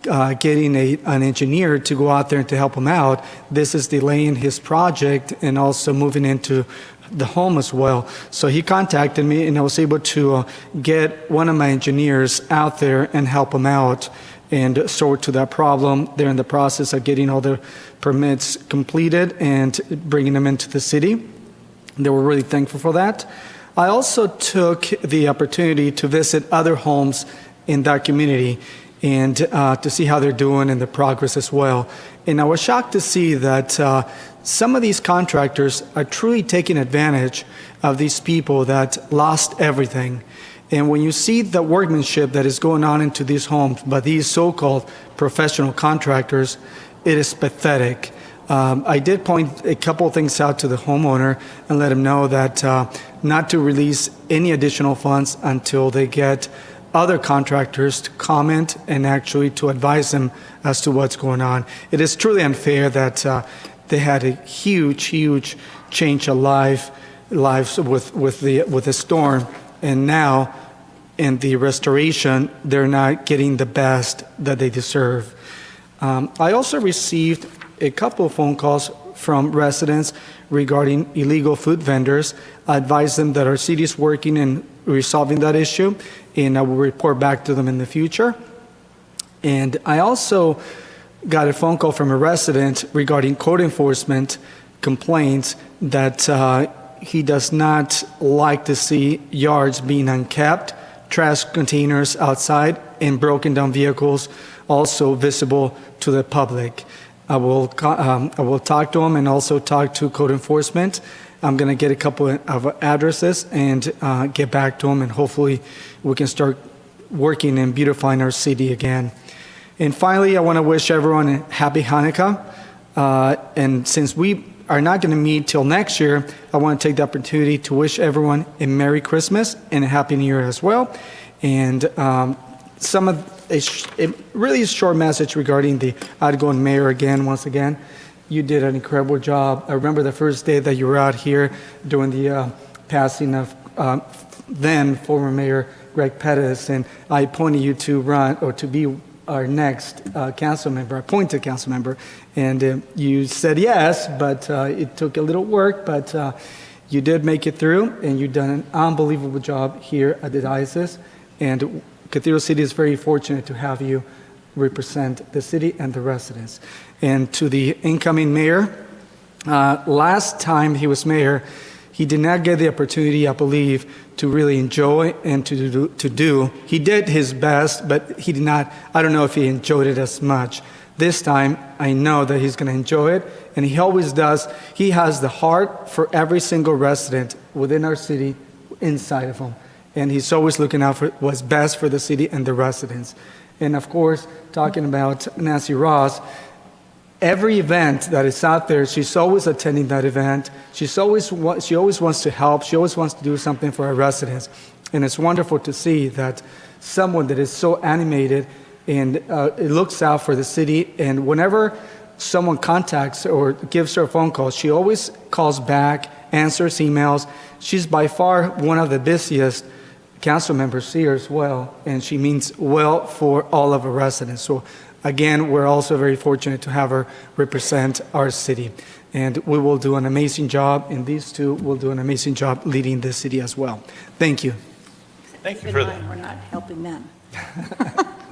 getting an engineer to go out there and to help him out. This is delaying his project and also moving into the home as well. So he contacted me, and I was able to get one of my engineers out there and help him out and sort to that problem. They're in the process of getting all the permits completed and bringing them into the city. They were really thankful for that. I also took the opportunity to visit other homes in that community and to see how they're doing and the progress as well. And I was shocked to see that some of these contractors are truly taking advantage of these people that lost everything. And when you see the workmanship that is going on into these homes by these so-called professional contractors, it is pathetic. I did point a couple of things out to the homeowner and let him know that not to release any additional funds until they get other contractors to comment and actually to advise them as to what's going on. It is truly unfair that they had a huge change of lives with the storm, and now in the restoration, they're not getting the best that they deserve. I also received a couple of phone calls from residents regarding illegal food vendors. I advised them that our city is working in resolving that issue, and I will report back to them in the future. And I also got a phone call from a resident regarding code enforcement complaints that he does not like to see yards being unkept, trash containers outside, and broken down vehicles also visible to the public. I will talk to him and also talk to code enforcement. I'm going to get a couple of addresses and get back to him, and hopefully we can start working and beautifying our city again. And finally, I want to wish everyone a happy Hanukkah. And since we are not going to meet till next year, I want to take the opportunity to wish everyone a Merry Christmas and a Happy New Year as well. And a really short message regarding the outgoing mayor again, once again. You did an incredible job. I remember the first day that you were out here doing the passing of then former Mayor Greg Pettis, and I appointed you to run or to be our next council member, appointed council member, and you said yes, but it took a little work, but you did make it through, and you've done an unbelievable job here at the diocese, and Cathedral City is very fortunate to have you represent the city and the residents. And to the incoming mayor, last time he was mayor, he did not get the opportunity, I believe, to really enjoy and to do. He did his best, but he did not, I don't know if he enjoyed it as much. This time, I know that he's going to enjoy it, and he always does. He has the heart for every single resident within our city inside of him. And he's always looking out for what's best for the city and the residents. And of course, talking about Nancy Ross, every event that is out there, she's always attending that event. She always wants to help. She always wants to do something for our residents. And it's wonderful to see that someone that is so animated and looks out for the city. And whenever someone contacts or gives her a phone call, she always calls back, answers emails. She's by far one of the busiest council members here as well, and she means well for all of our residents. So again, we're also very fortunate to have her represent our city, and we will do an amazing job, and these two will do an amazing job leading the city as well. Thank you. Thank you for that. We're not helping them.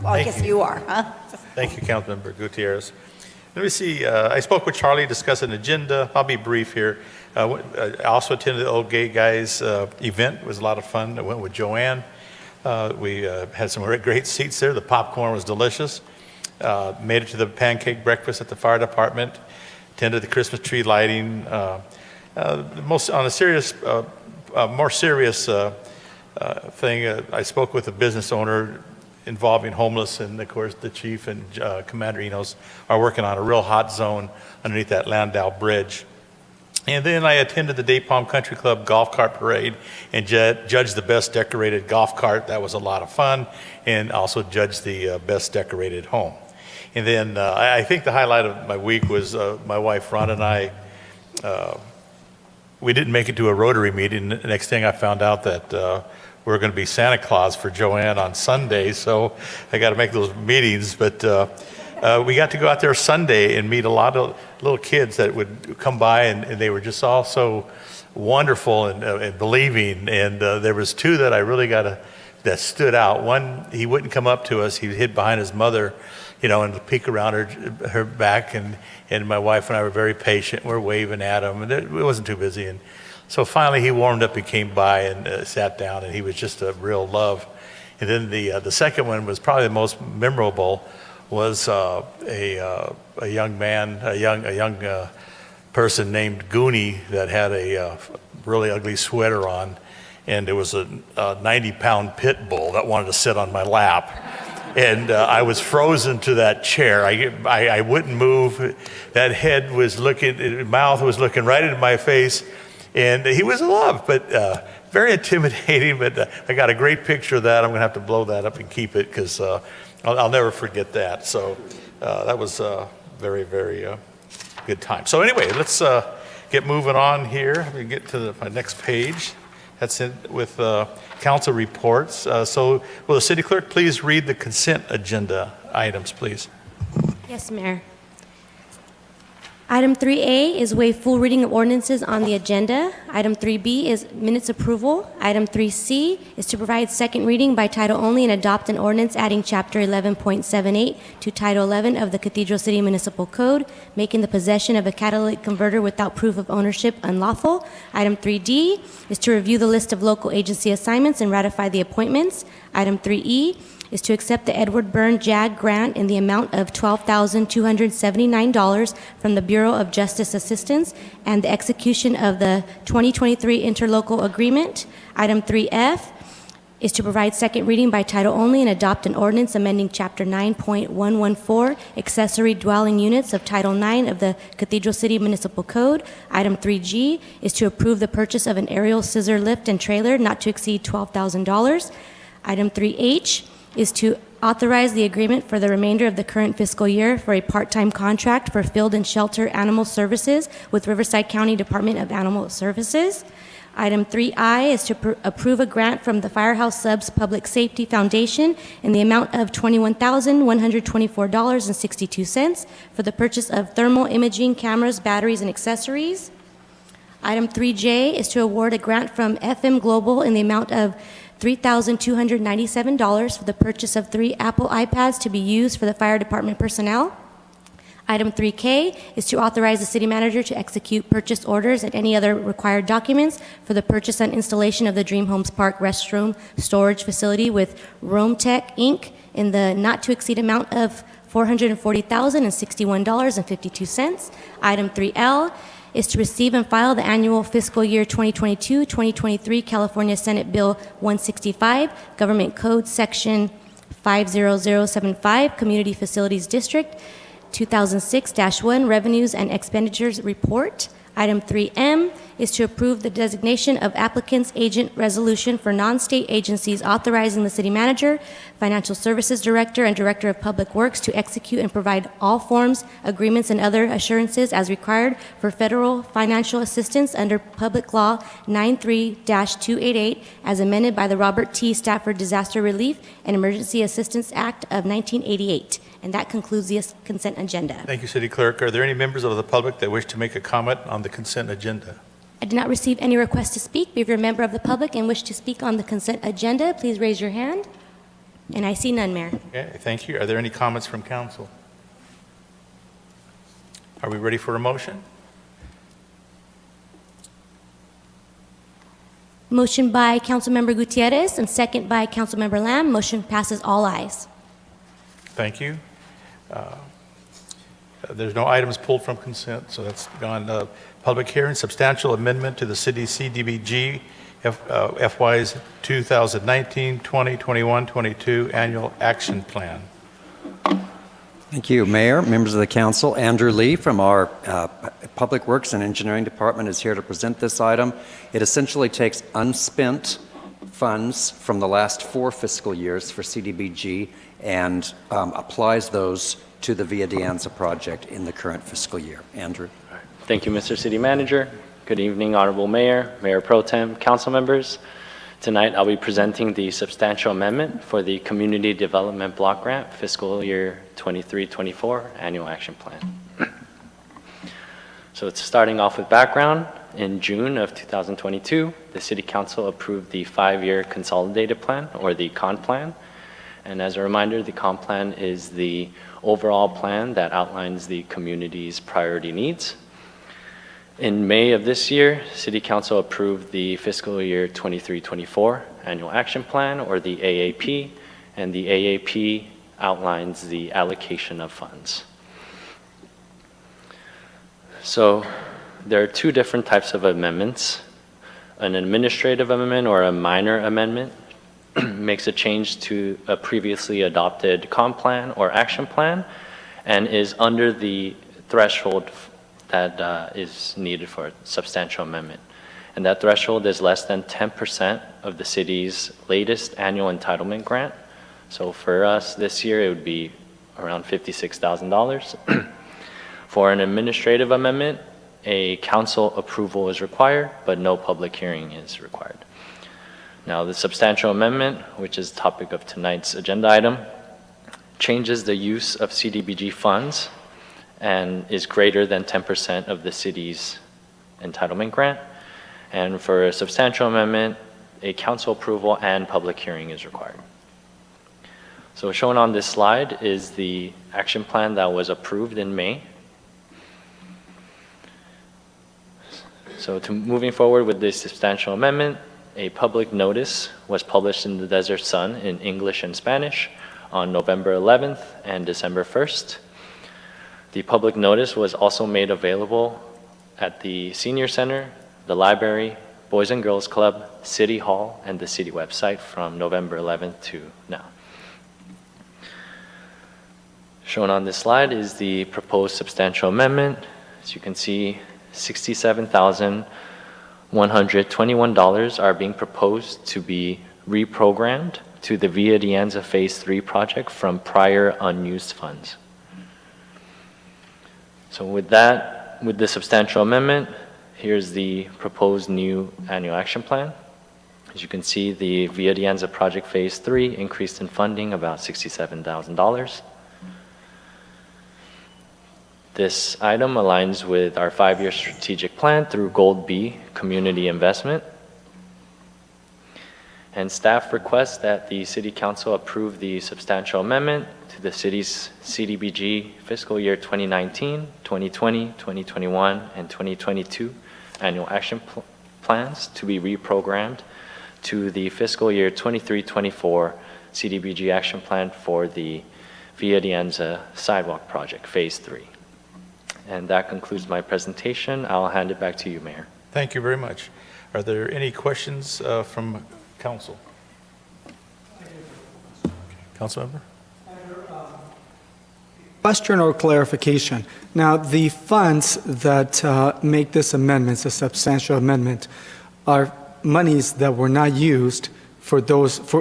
Well, I guess you are, huh? Thank you, Councilmember Gutierrez. Let me see, I spoke with Charlie, discussed an agenda. I'll be brief here. I also attended the Old Gay Guys event. It was a lot of fun. I went with Joanne. We had some great seats there. The popcorn was delicious. Made it to the pancake breakfast at the fire department. Attended the Christmas tree lighting. On a more serious thing, I spoke with a business owner involving homeless, and of course the chief and Commander Enos are working on a real hot zone underneath that Landau Bridge. And then I attended the Day Palm Country Club golf cart parade and judged the best decorated golf cart. That was a lot of fun, and also judged the best decorated home. And then I think the highlight of my week was my wife Ron and I we didn't make it to a Rotary meeting. The next thing I found out that we were going to be Santa Claus for Joanne on Sunday, so I got to make those meetings. But we got to go out there Sunday and meet a lot of little kids that would come by, and they were just all so wonderful and believing. And there was two that I really that stood out. One, he wouldn't come up to us. He hid behind his mother, and peek around her back. And my wife and I were very patient. We're waving at him, and it wasn't too busy. And so finally he warmed up and came by and sat down, and he was just a real love. And then the second one was probably the most memorable. Was a young man, a young person named Goonie that had a really ugly sweater on, and there was a 90-pound pit bull that wanted to sit on my lap. And I was frozen to that chair. I wouldn't move. That head was looking, mouth was looking right into my face, and he was in love, but very intimidating. But I got a great picture of that. I'm going to have to blow that up and keep it because I'll never forget that. So that was a very, very good time. So anyway, let's get moving on here. We get to my next page. That's it with council reports. So will the city clerk please read the consent agenda items, please? Yes, Mayor. Item 3A is waive full reading of ordinances on the agenda. Item 3B is minutes approval. Item 3C is to provide second reading by title only and adopt an ordinance adding Chapter 11.78 to Title 11 of the Cathedral City Municipal Code, making the possession of a catalytic converter without proof of ownership unlawful. Item 3D is to review the list of local agency assignments and ratify the appointments. Item 3E is to accept the Edward Byrne JAG grant in the amount of $12,279 from the Bureau of Justice Assistance and the execution of the 2023 interlocal agreement. Item 3F is to provide second reading by title only and adopt an ordinance amending Chapter 9.114, accessory dwelling units of Title 9 of the Cathedral City Municipal Code. Item 3G is to approve the purchase of an aerial scissor lift and trailer not to exceed $12,000. Item 3H is to authorize the agreement for the remainder of the current fiscal year for a part-time contract for field and shelter animal services with Riverside County Department of Animal Services. Item 3I is to approve a grant from the Firehouse Subs Public Safety Foundation in the amount of $21,124.62 for the purchase of thermal imaging cameras, batteries, and accessories. Item 3J is to award a grant from FM Global in the amount of $3,297 for the purchase of 3 Apple iPads to be used for the fire department personnel. Item 3K is to authorize the city manager to execute purchase orders and any other required documents for the purchase and installation of the Dream Homes Park restroom storage facility with Rome Tech, Inc. in the not-to-exceed amount of $440,061.52. Item 3L is to receive and file the annual fiscal year 2022-2023 California Senate Bill 165, Government Code Section 50075, Community Facilities District, 2006-1, Revenues and Expenditures Report. Item 3M is to approve the designation of applicant's agent resolution for non-state agencies authorizing the city manager, financial services director, and director of public works to execute and provide all forms, agreements, and other assurances as required for federal financial assistance under Public Law 93-288 as amended by the Robert T. Stafford Disaster Relief and Emergency Assistance Act of 1988. And that concludes the consent agenda. Thank you, City Clerk. Are there any members of the public that wish to make a comment on the consent agenda? I did not receive any requests to speak. If you're a member of the public and wish to speak on the consent agenda, please raise your hand. And I see none, Mayor. Okay, thank you. Are there any comments from council? Are we ready for a motion? Motion by Councilmember Gutierrez and second by Councilmember Lamb. Motion passes all ayes. Thank you. There's no items pulled from consent, so that's gone. Public hearing, substantial amendment to the city CDBG FY's 2019, 20, 21, 22 annual action plan. Thank you, Mayor, members of the council. Andrew Lee from our Public Works and Engineering Department is here to present this item. It essentially takes unspent funds from the last 4 fiscal years for CDBG and applies those to the Via de Anza project in the current fiscal year. Andrew. Thank you, Mr. City Manager. Good evening, Honorable Mayor, Mayor Pro Tem, council members. Tonight, I'll be presenting the substantial amendment for the Community Development Block Grant Fiscal Year 23-24 Annual Action Plan. So it's starting off with background. In June of 2022, the City Council approved the 5-year Consolidated Plan, or the CON Plan. And as a reminder, the CON Plan is the overall plan that outlines the community's priority needs. In May of this year, City Council approved the Fiscal Year 23-24 Annual Action Plan, or the AAP, and the AAP outlines the allocation of funds. So there are two different types of amendments. An administrative amendment, or a minor amendment, makes a change to a previously adopted CON Plan or action plan and is under the threshold that is needed for a substantial amendment. And that threshold is less than 10% of the city's latest annual entitlement grant. So for us this year, it would be around $56,000. For an administrative amendment, a council approval is required, but no public hearing is required. Now, the substantial amendment, which is the topic of tonight's agenda item, changes the use of CDBG funds and is greater than 10% of the city's entitlement grant. And for a substantial amendment, a council approval and public hearing is required. So shown on this slide is the action plan that was approved in May. So moving forward with this substantial amendment, a public notice was published in the Desert Sun in English and Spanish on November 11th and December 1st. The public notice was also made available at the Senior Center, the library, Boys and Girls Club, City Hall, and the city website from November 11th to now. Shown on this slide is the proposed substantial amendment. As you can see, $67,121 are being proposed to be reprogrammed to the Via Dianza Phase 3 project from prior unused funds. So with that, with the substantial amendment, here's the proposed new annual action plan. As you can see, the Via Dianza project Phase 3 increased in funding about $67,000. This item aligns with our 5-year strategic plan through Gold B community investment. And staff requests that the City Council approve the substantial amendment to the city's CDBG fiscal year 2019, 2020, 2021, and 2022 annual action plans to be reprogrammed to the fiscal year 23-24 CDBG action plan for the Via Dianza sidewalk project, Phase 3. And that concludes my presentation. I'll hand it back to you, Mayor. Thank you very much. Are there any questions from council? Council member? Question or clarification. Now, the funds that make this amendment, a substantial amendment, are monies that were not used for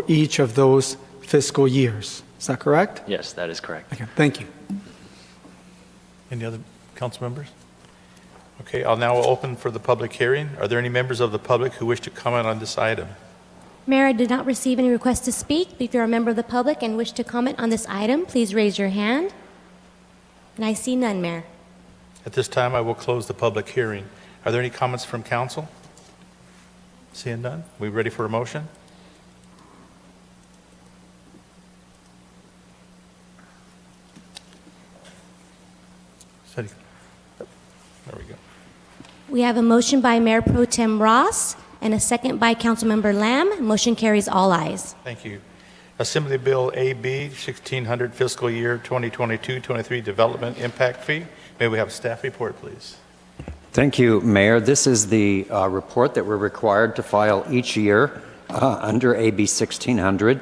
each of those fiscal years. Is that correct? Yes, that is correct. Okay, thank you. Any other council members? Okay, I'll now open for the public hearing. Are there any members of the public who wish to comment on this item? Mayor, I did not receive any requests to speak. If you're a member of the public and wish to comment on this item, please raise your hand. And I see none, Mayor. At this time, I will close the public hearing. Are there any comments from council? Seeing none, we ready for a motion? There we go. We have a motion by Mayor Pro Tem Ross and a second by Councilmember Lamb. Motion carries all ayes. Thank you. Assembly Bill AB 1600 fiscal year 2022-23 development impact fee. May we have a staff report, please? Thank you, Mayor. This is the report that we're required to file each year under AB 1600,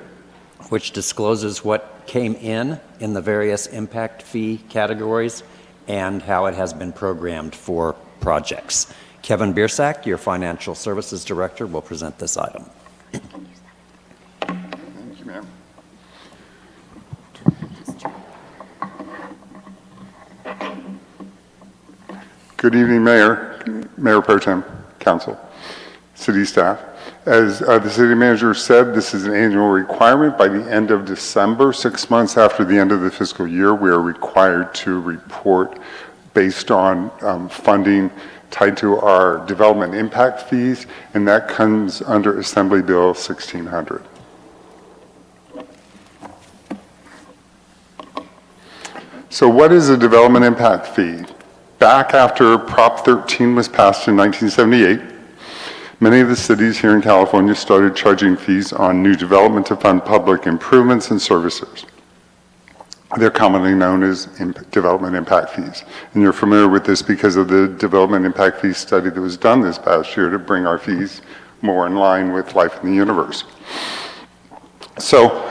which discloses what came in the various impact fee categories and how it has been programmed for projects. Kevin Biersack, your Financial Services Director, will present this item. Thank you, Mayor. Good evening, Mayor, Mayor Pro Tem, Council, City staff. As the City Manager said, this is an annual requirement. By the end of December, 6 months after the end of the fiscal year, we are required to report based on funding tied to our development impact fees, and that comes under Assembly Bill 1600. So what is a development impact fee? Back after Prop 13 was passed in 1978, many of the cities here in California started charging fees on new development to fund public improvements and services. They're commonly known as development impact fees. And you're familiar with this because of the development impact fee study that was done this past year to bring our fees more in line with life in the universe. So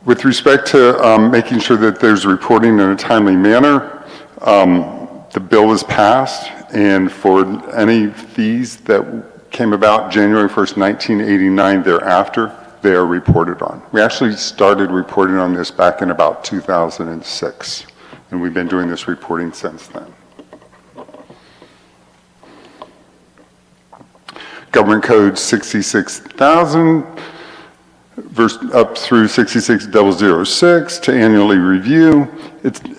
with respect to making sure that there's reporting in a timely manner, the bill was passed, and for any fees that came about January 1st, 1989 thereafter, they are reported on. We actually started reporting on this back in about 2006, and we've been doing this reporting since then. Government Code 66,000 up through 66006 to annually review.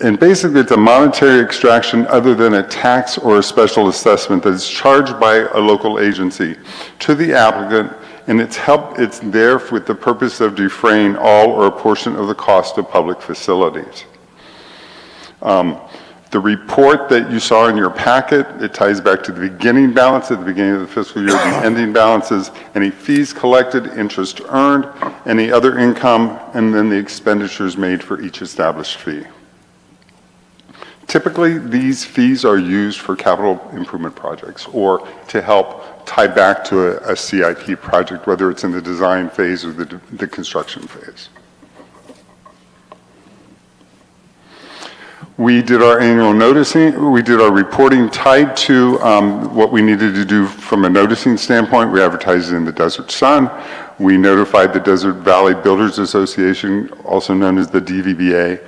And basically it's a monetary extraction other than a tax or a special assessment that is charged by a local agency to the applicant, and it's there with the purpose of defraying all or a portion of the cost of public facilities. The report that you saw in your packet, it ties back to the beginning balance at the beginning of the fiscal year, the ending balances, any fees collected, interest earned, any other income, and then the expenditures made for each established fee. Typically, these fees are used for capital improvement projects or to help tie back to a CIP project, whether it's in the design phase or the construction phase. We did our annual noticing, we did our reporting tied to what we needed to do from a noticing standpoint. We advertised it in the Desert Sun. We notified the Desert Valley Builders Association, also known as the DVBA,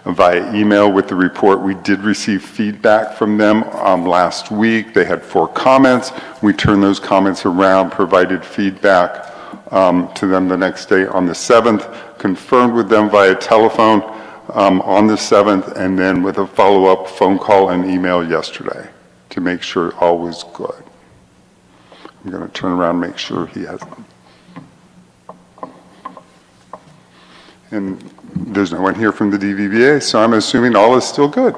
via email with the report. We did receive feedback from them last week. They had 4 comments. We turned those comments around, provided feedback to them the next day on the 7th, confirmed with them via telephone on the 7th, and then with a follow-up phone call and email yesterday to make sure all was good. I'm going to turn around and make sure he has them. And there's no one here from the DVBA, so I'm assuming all is still good.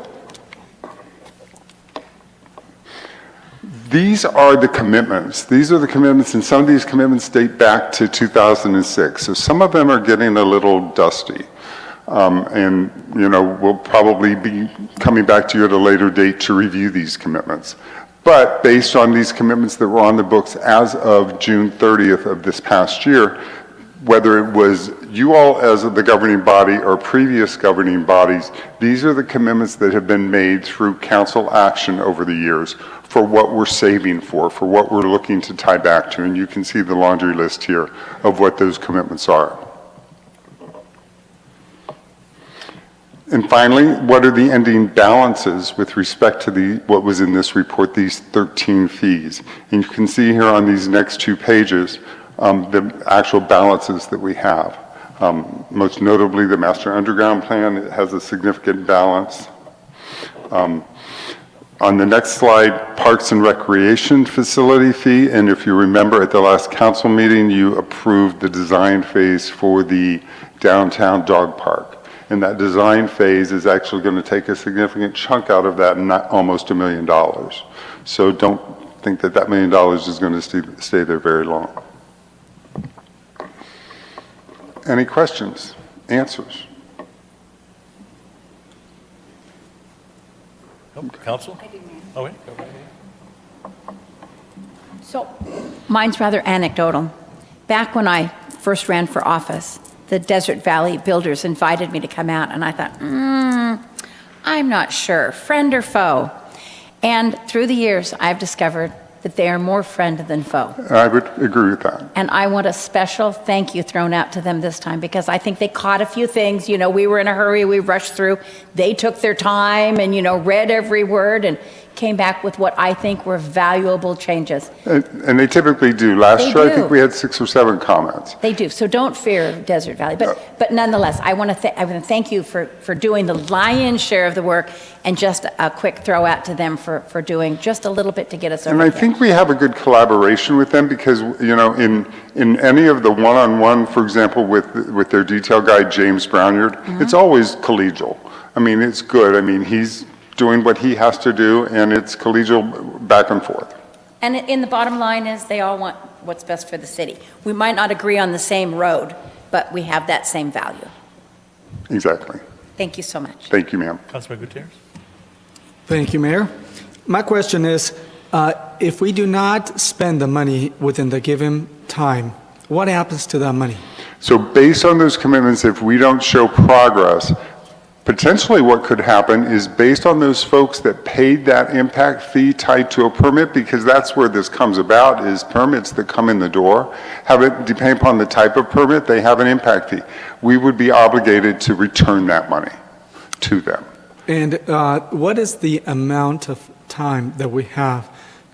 These are the commitments. These are the commitments, and some of these commitments date back to 2006. So some of them are getting a little dusty. And, you know, we'll probably be coming back to you at a later date to review these commitments. But based on these commitments that were on the books as of June 30th of this past year, whether it was you all as the governing body or previous governing bodies, these are the commitments that have been made through council action over the years for what we're saving for what we're looking to tie back to. And you can see the laundry list here of what those commitments are. And finally, what are the ending balances with respect to what was in this report, these 13 fees? And you can see here on these next 2 pages the actual balances that we have. Most notably, the Master Underground Plan has a significant balance. On the next slide, Parks and Recreation Facility fee, and if you remember at the last council meeting, you approved the design phase for the downtown dog park. And that design phase is actually going to take a significant chunk out of that, almost $1 million. So don't think that $1 million is going to stay there very long. Any questions, answers? Council? Oh, wait. Go right ahead. So mine's rather anecdotal. Back when I first ran for office, the Desert Valley Builders invited me to come out, and I thought, I'm not sure, friend or foe? And through the years, I've discovered that they are more friend than foe. I would agree with that. And I want a special thank you thrown out to them this time, because I think they caught a few things. You know, we were in a hurry, we rushed through. They took their time and, you know, read every word and came back with what I think were valuable changes. And they typically do. Last They year, I do. think we had 6 or 7 comments. They do, so don't fear Desert Valley. But nonetheless, I want to thank you for doing the lion's share of the work, and just a quick throw out to them for doing just a little bit to get us over And I here. think we have a good collaboration with them because, you know, in any of the one-on-one, for example, with their detail guy, James Brownyard, it's always collegial. I mean, it's good. I mean, he's doing what he has to do, and it's collegial back and forth. And in the bottom line is, they all want what's best for the city. We might not agree on the same road, but we have that same value. Exactly. Thank you so much. Thank you, ma'am. Councilman Gutierrez? Thank you, Mayor. My question is, if we do not spend the money within the given time, what happens to that money? So based on those commitments, if we don't show progress, potentially what could happen is based on those folks that paid that impact fee tied to a permit, because that's where this comes about, is permits that come in the door, depending upon the type of permit, they have an impact fee. We would be obligated to return that money to them. And what is the amount of time that we have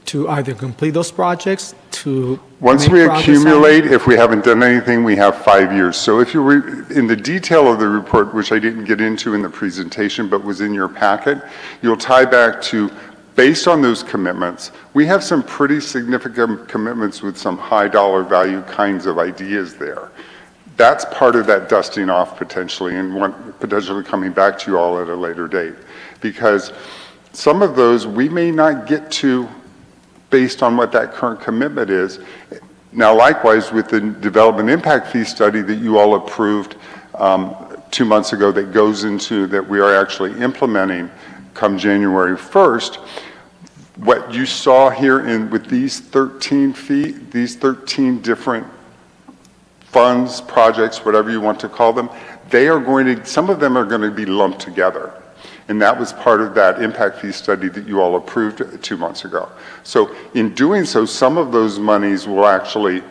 to either complete those projects, to Once make we progress accumulate, if we haven't done anything, we have 5 years. So if you in the detail of the report, which I didn't get into in the presentation, but was in your packet, you'll tie back to, based on those commitments, we have some pretty significant commitments with some high dollar value kinds of ideas there. That's part of that dusting off potentially, and potentially coming back to you all at a later date. Because some of those we may not get to based on what that current commitment is. Now, likewise, with the development impact fee study that you all approved 2 months ago, that goes into that we are actually implementing come January 1st, what you saw here with these 13 these 13 different funds, projects, whatever you want to call them, some of them are going to be lumped together. And that was part of that impact fee study that you all approved 2 months ago. So in doing so, some of those monies will actually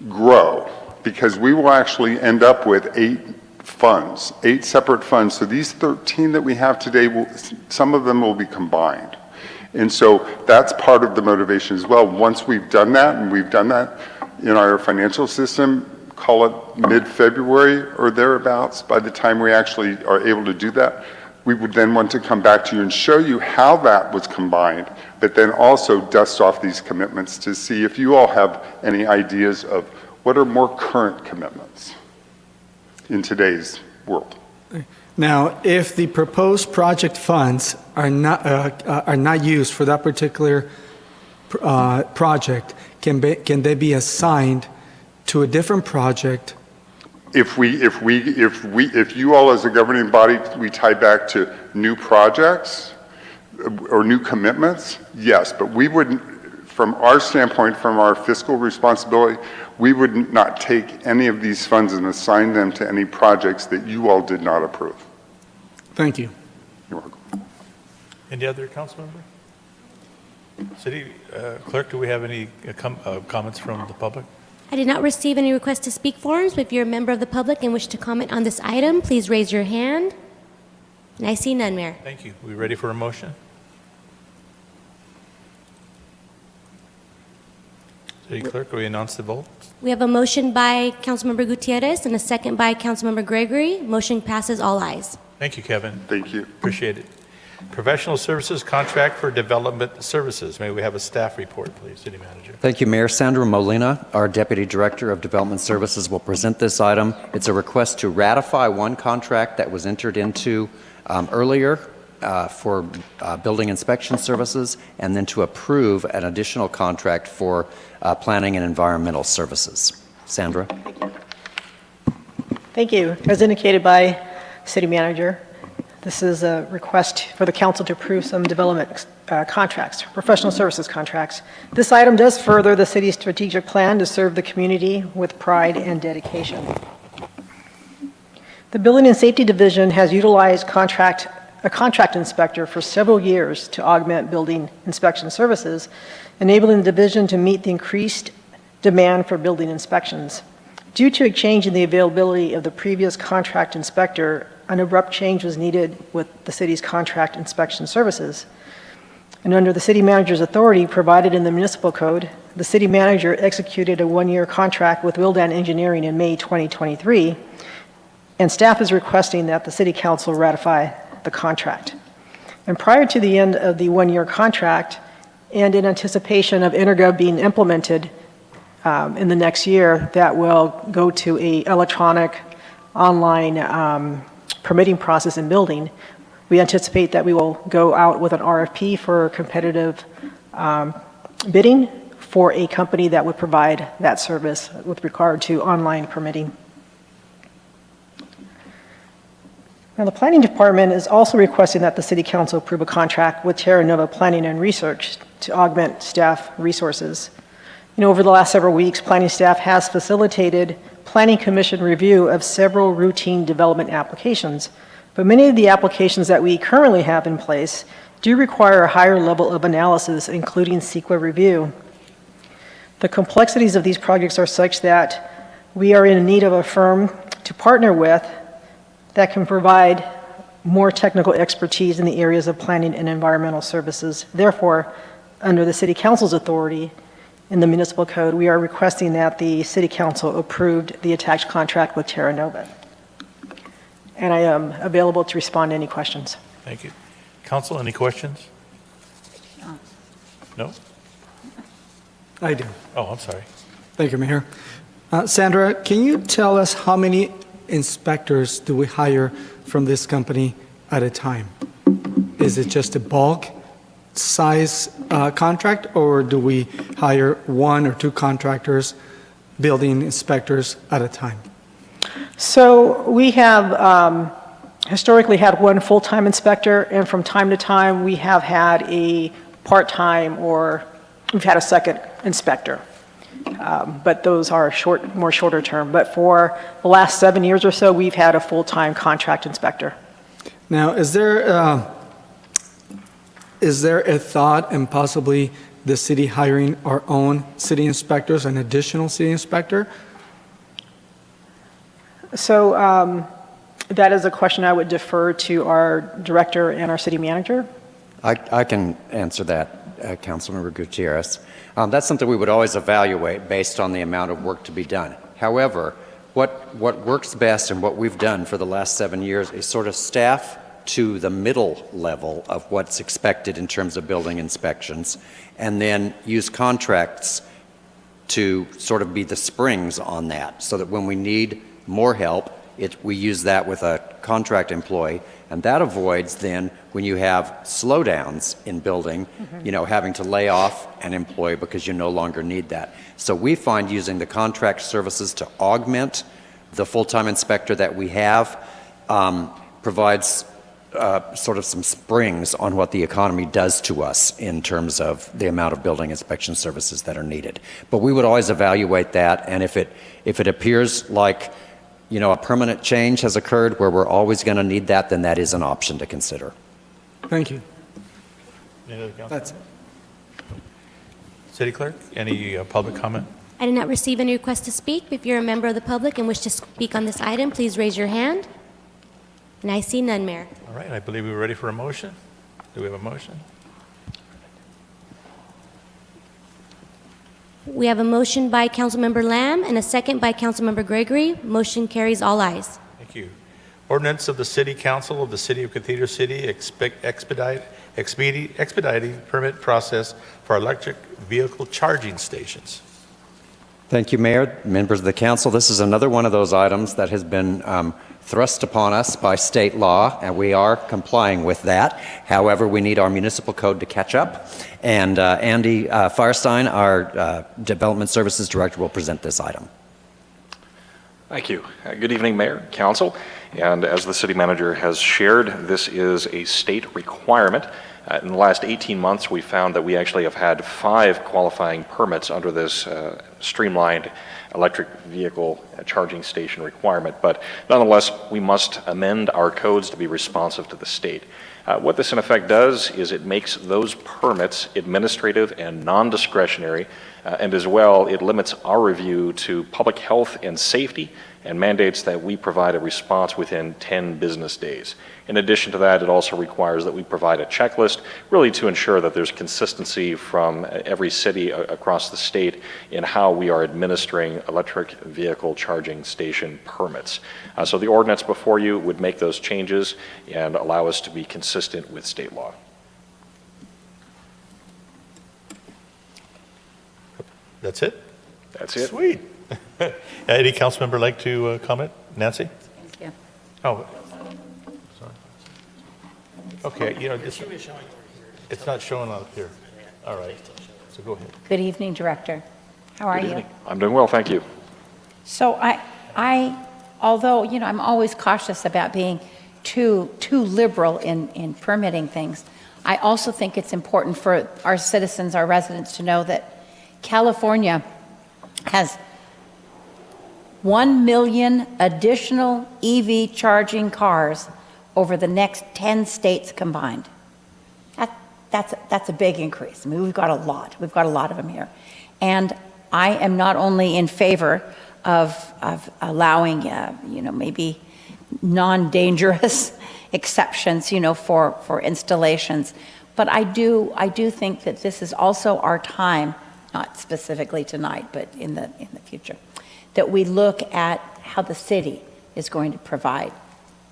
grow, because we will actually end up with 8 funds, 8 separate funds. So these 13 that we have today, some of them will be combined. And so that's part of the motivation as well. Once we've done that, and we've done that in our financial system, call it mid-February or thereabouts, by the time we actually are able to do that, we would then want to come back to you and show you how that was combined, but then also dust off these commitments to see if you all have any ideas of what are more current commitments in today's world. Now, if the proposed project funds are not used for that particular project, can they be assigned to a different project? If you all as a governing body, we tie back to new projects or new commitments, yes, but we wouldn't, from our standpoint, from our fiscal responsibility, we would not take any of these funds and assign them to any projects that you all did not approve. Thank you. You're welcome. Any other council member? City clerk, do we have any comments from the public? I did not receive any requests to speak forms, but if you're a member of the public and wish to comment on this item, please raise your hand. And I see none, Mayor. Thank you. We ready for a motion? City clerk, will you announce the vote? We have a motion by Councilmember Gutierrez and a second by Councilmember Gregory. Motion passes, all ayes. Thank you, Kevin. Thank you. Appreciate it. Professional Services Contract for Development Services. May we have a staff report, please, City Manager? Thank you, Mayor. Sandra Molina, our Deputy Director of Development Services, will present this item. It's a request to ratify one contract that was entered into earlier for building inspection services, and then to approve an additional contract for planning and environmental services. Sandra? Thank you. As indicated by City Manager, this is a request for the council to approve some development contracts, professional services contracts. This item does further the city's strategic plan to serve the community with pride and dedication. The Building and Safety Division has utilized a contract inspector for several years to augment building inspection services, enabling the division to meet the increased demand for building inspections. Due to a change in the availability of the previous contract inspector, an abrupt change was needed with the city's contract inspection services. And under the city manager's authority provided in the municipal code, the city manager executed a one-year contract with Wildan Engineering in May 2023, and staff is requesting that the city council ratify the contract. And prior to the end of the one-year contract, and in anticipation of Intergov being implemented in the next year, that will go to a electronic online permitting process in building, we anticipate that we will go out with an RFP for competitive bidding for a company that would provide that service with regard to online permitting. Now, the Planning Department is also requesting that the City Council approve a contract with Terra Nova Planning and Research to augment staff resources. Over the last several weeks, planning staff has facilitated Planning Commission review of several routine development applications, but many of the applications that we currently have in place do require a higher level of analysis, including CEQA review. The complexities of these projects are such that we are in need of a firm to partner with that can provide more technical expertise in the areas of planning and environmental services. Therefore, under the City Council's authority in the municipal code, we are requesting that the City Council approved the attached contract with Terra Nova. And I am available to respond to any questions. Thank you. Council, any questions? No? I do. Oh, I'm sorry. Thank you, Mayor. Sandra, can you tell us how many inspectors do we hire from this company at a time? Is it just a bulk size contract, or do we hire one or two contractors, building inspectors at a time? So we have historically had one full-time inspector, and from time to time we have had a part-time, or we've had a second inspector. But those are more shorter term. But for the last 7 years or so, we've had a full-time contract inspector. Now, is there a thought in possibly the city hiring our own city inspectors, an additional city inspector? So that is a question I would defer to our director and our city manager. I can answer that, Councilmember Gutierrez. That's something we would always evaluate based on the amount of work to be done. However, what works best and what we've done for the last 7 years is sort of staff to the middle level of what's expected in terms of building inspections, and then use contracts to sort of be the springs on that, so that when we need more help, we use that with a contract employee, and that avoids then when you have slowdowns in building, having to lay off an employee because you no longer need that. So we find using the contract services to augment the full-time inspector that we have provides sort of some springs on what the economy does to us in terms of the amount of building inspection services that are needed. But we would always evaluate that, and if it appears like a permanent change has occurred where we're always going to need that, then that is an option to consider. Thank you. Any other council? That's it. City Clerk, any public comment? I did not receive any request to speak. If you're a member of the public and wish to speak on this item, please raise your hand. And I see none, Mayor. All right, I believe we're ready for a motion. Do we have a motion? We have a motion by Councilmember Lamb and a second by Councilmember Gregory. Motion carries all ayes. Thank you. Ordinance of the City Council of the City of Cathedral City expediting permit process for electric vehicle charging stations. Thank you, Mayor, members of the council. This is another one of those items that has been thrust upon us by state law, and we are complying with that. However, we need our municipal code to catch up, and Andy Firestein, our Development Services Director, will present this item. Thank you. Good evening, Mayor, Council. And as the City Manager has shared, this is a state requirement. In the last 18 months, we found that we actually have had 5 qualifying permits under this streamlined electric vehicle charging station requirement. But nonetheless, we must amend our codes to be responsive to the state. What this in effect does is it makes those permits administrative and non-discretionary, and as well, it limits our review to public health and safety and mandates that we provide a response within 10 business days. In addition to that, it also requires that we provide a checklist list, really to ensure that there's consistency from every city across the state in how we are administering electric vehicle charging station permits. So the ordinance before you would make those changes and allow us to be consistent with state law. That's it? That's it. Sweet. Any council member like to comment? Nancy? Thank you. Oh, sorry. Okay, you know, it's not showing up here. All right, so go ahead. Good evening, Director. How are Good you? evening. I'm doing well, thank you. So although, you know, I'm always cautious about being too liberal in permitting things, I also think it's important for our citizens, our residents to know that California has 1 million additional EV charging cars over the next 10 states combined. That's a big increase. I mean, we've got a lot. We've got a lot of them here. And I am not only in favor of allowing, you know, maybe non-dangerous exceptions, you know, for installations, but I do think that this is also our time, not specifically tonight, but in the future, that we look at how the city is going to provide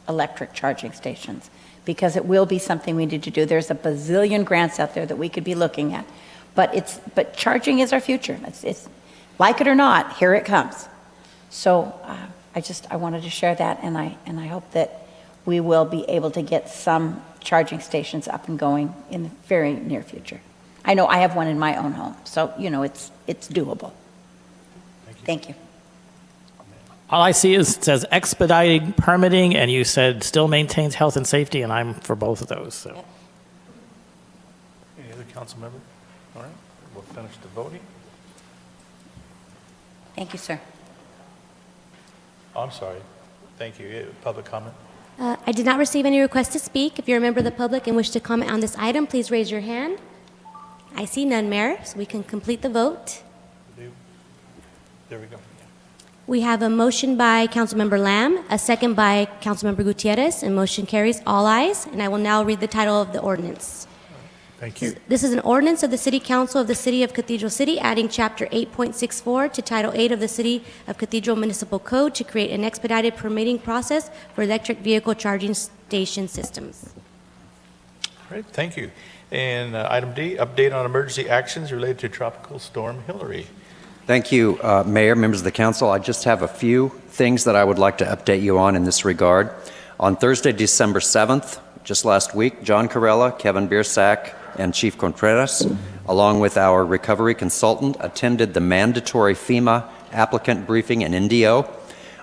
electric charging stations, because it will be something we need to do. There's a bazillion grants out there that we could be looking at, but charging is our future. It's like it or not, here it comes. So I wanted to share that, and I hope that we will be able to get some charging stations up and going in the very near future. I know I have one in my own home, so you know it's doable. Thank you. All I see is it says expediting permitting, and you said still maintains health and safety, and I'm for both of those. So. Any other council member? All right, we'll finish the voting. Thank you, sir. Oh, I'm sorry. Thank you. Public comment? I did not receive any requests to speak. If you're a member of the public and wish to comment on this item, please raise your hand. I see none, Mayor, so we can complete the vote. There we go. We have a motion by Councilmember Lamb, a second by Councilmember Gutierrez, and motion carries all ayes. And I will now read the title of the ordinance. Thank you. This is an ordinance of the City Council of the City of Cathedral City, adding Chapter 8.64 to Title 8 of the City of Cathedral Municipal Code to create an expedited permitting process for electric vehicle charging station systems. All right, thank you. And item D, update on emergency actions related to Tropical Storm Hillary. Thank you, Mayor, members of the council. I just have a few things that I would like to update you on in this regard. On Thursday, December 7th, just last week, John Carella, Kevin Biersack, and Chief Contreras, along with our recovery consultant, attended the mandatory FEMA applicant briefing in Indio.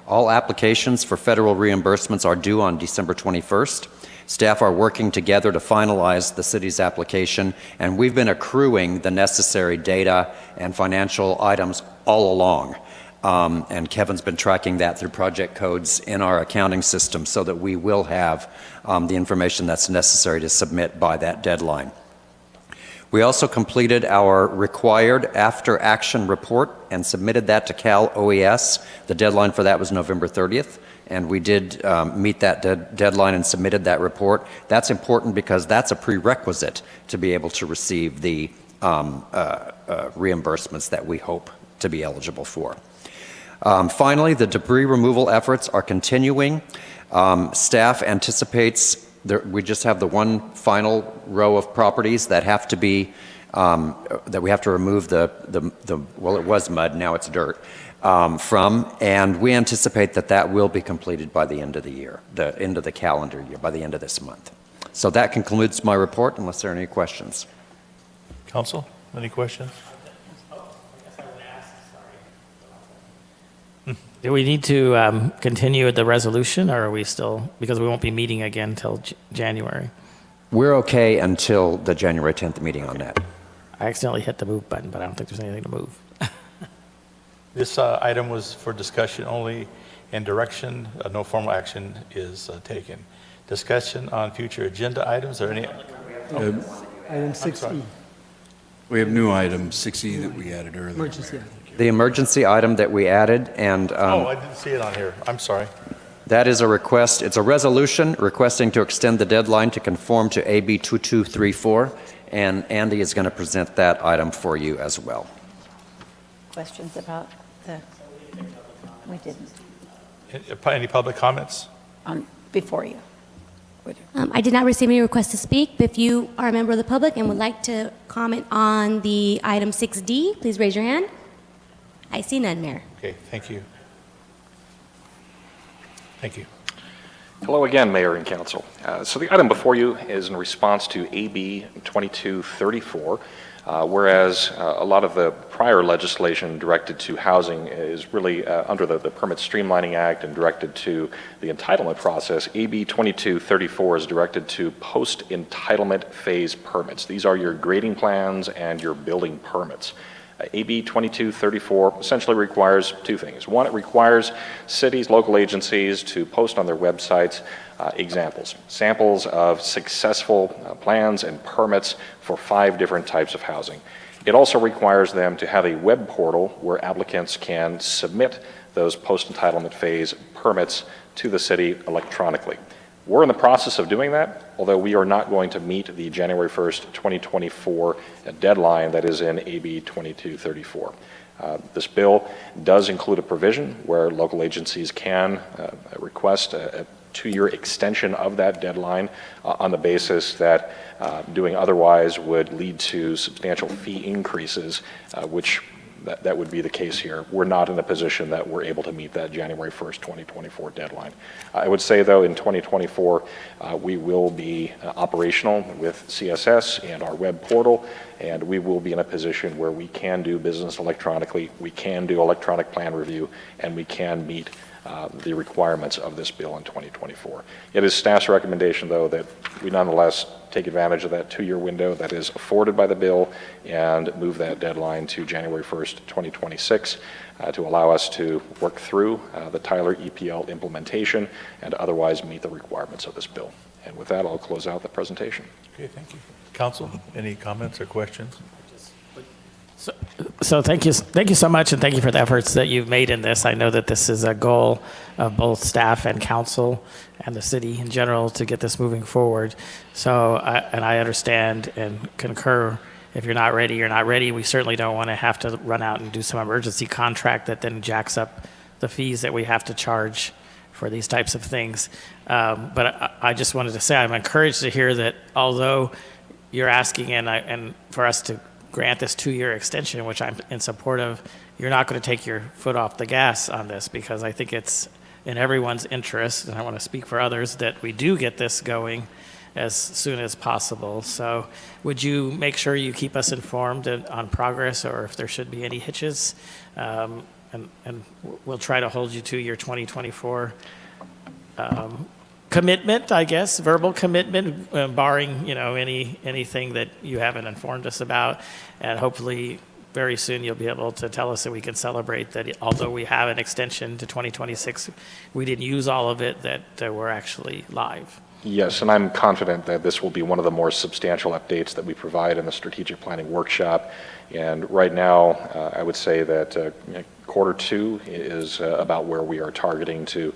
All applications for federal reimbursements are due on December 21st. Staff are working together to finalize the city's application, and we've been accruing the necessary data and financial items all along. And Kevin's been tracking that through project codes in our accounting system so that we will have the information that's necessary to submit by that deadline. We also completed our required after-action report and submitted that to Cal OES. The deadline for that was November 30th, and we did meet that deadline and submitted that report. That's important because that's a prerequisite to be able to receive the reimbursements that we hope to be eligible for. Finally, the debris removal efforts are continuing. Staff anticipates we just have the one final row of properties that have to be, that we have to remove well, it was mud, now it's dirt, from, and we anticipate that that will be completed by the end of the year, the end of the calendar year, by the end of this month. So that concludes my report, unless there are any questions. Council, any questions? Do we need to continue with the resolution, or are we still, because we won't be meeting again until January? We're okay until the January 10th meeting on that. I accidentally hit the move button, but I don't think there's anything to move. This item was for discussion only and direction. No formal action is taken. Discussion on future agenda items. Are there any? Item 6E. We have new item 6E that we added earlier. Emergency. The emergency item that we added, and Oh, I didn't see it on here. I'm sorry. That is a request, it's a resolution requesting to extend the deadline to conform to AB 2234, and Andy is going to present that item for you as well. Questions about the, we didn't, Any public comments? before you. I did not receive any requests to speak. But if you are a member of the public and would like to comment on the item 6D, please raise your hand. I see none, Mayor. Okay, thank you. Thank you. Hello again, Mayor and Council. So the item before you is in response to AB 2234, whereas a lot of the prior legislation directed to housing is really under the Permit Streamlining Act and directed to the entitlement process. AB 2234 is directed to post-entitlement phase permits. These are your grading plans and your building permits. AB 2234 essentially requires two things. One, it requires cities, local agencies to post on their websites examples, samples of successful plans and permits for 5 different types of housing. It also requires them to have a web portal where applicants can submit those post-entitlement phase permits to the city electronically. We're in the process of doing that, although we are not going to meet the January 1st, 2024 deadline that is in AB 2234. This bill does include a provision where local agencies can request a 2-year extension of that deadline on the basis that doing otherwise would lead to substantial fee increases, which that would be the case here. We're not in a position that we're able to meet that January 1st, 2024 deadline. I would say, though, in 2024, we will be operational with CSS and our web portal, and we will be in a position where we can do business electronically, we can do electronic plan review, and we can meet the requirements of this bill in 2024. It is staff's recommendation, though, that we nonetheless take advantage of that 2-year window that is afforded by the bill and move that deadline to January 1st, 2026 to allow us to work through the Tyler EPL implementation and otherwise meet the requirements of this bill. And with that, I'll close out the presentation. Okay, thank you. Council, any comments or questions? So thank you so much, and thank you for the efforts that you've made in this. I know that this is a goal of both staff and council and the city in general to get this moving forward. So, I understand and concur. If you're not ready, you're not ready. We certainly don't want to have to run out and do some emergency contract that then jacks up the fees that we have to charge for these types of things. But I just wanted to say I'm encouraged to hear that although you're asking and for us to grant this 2-year extension, which I'm in support of, you're not going to take your foot off the gas on this, because I think it's in everyone's interest, and I want to speak for others, that we do get this going as soon as possible. So would you make sure you keep us informed on progress, or if there should be any hitches? And we'll try to hold you to your 2024 commitment, I guess, verbal commitment, barring anything that you haven't informed us about, and hopefully very soon you'll be able to tell us that we can celebrate that although we have an extension to 2026, we didn't use all of it, that we're actually live. Yes, and I'm confident that this will be one of the more substantial updates that we provide in the strategic planning workshop. And right now, I would say that Q2 is about where we are targeting to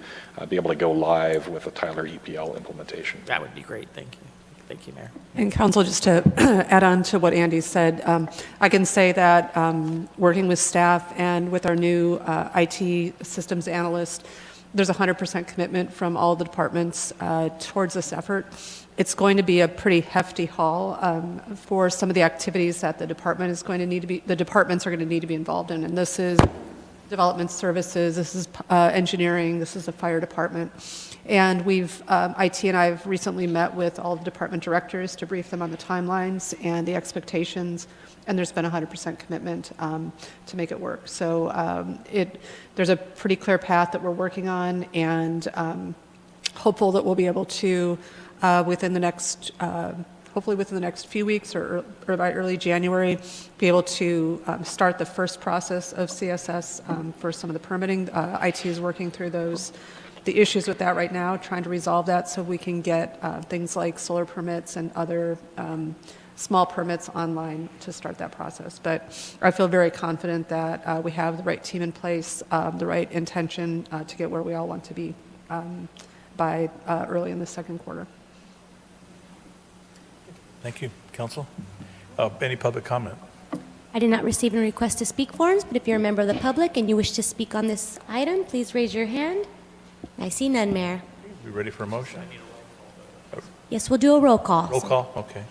be able to go live with the Tyler EPL implementation. That would be great. Thank you. Thank you, Mayor. And Council, just to add on to what Andy said, I can say that working with staff and with our new IT systems analyst, there's 100% commitment from all the departments towards this effort. It's going to be a pretty hefty haul for some of the activities that the departments are going to need to be involved in. And this is development services, this is engineering, this is the fire department. And IT and I have recently met with all the department directors to brief them on the timelines and the expectations, and there's been 100% commitment to make it work. So there's a pretty clear path that we're working on, and hopeful that we'll be able to, hopefully within the next few weeks or by early January, be able to start the first process of CSS for some of the permitting. IT is working through the issues with that right now, trying to resolve that so we can get things like solar permits and other small permits online to start that process. But I feel very confident that we have the right team in place, the right intention to get where we all want to be. by early in the second quarter. Thank you, council. Any public comment? I did not receive any request to speak forms, but if you're a member of the public and you wish to speak on this item, please raise your hand. I see none, Mayor. We ready for a motion? Yes, we'll do a roll call. Roll call, okay.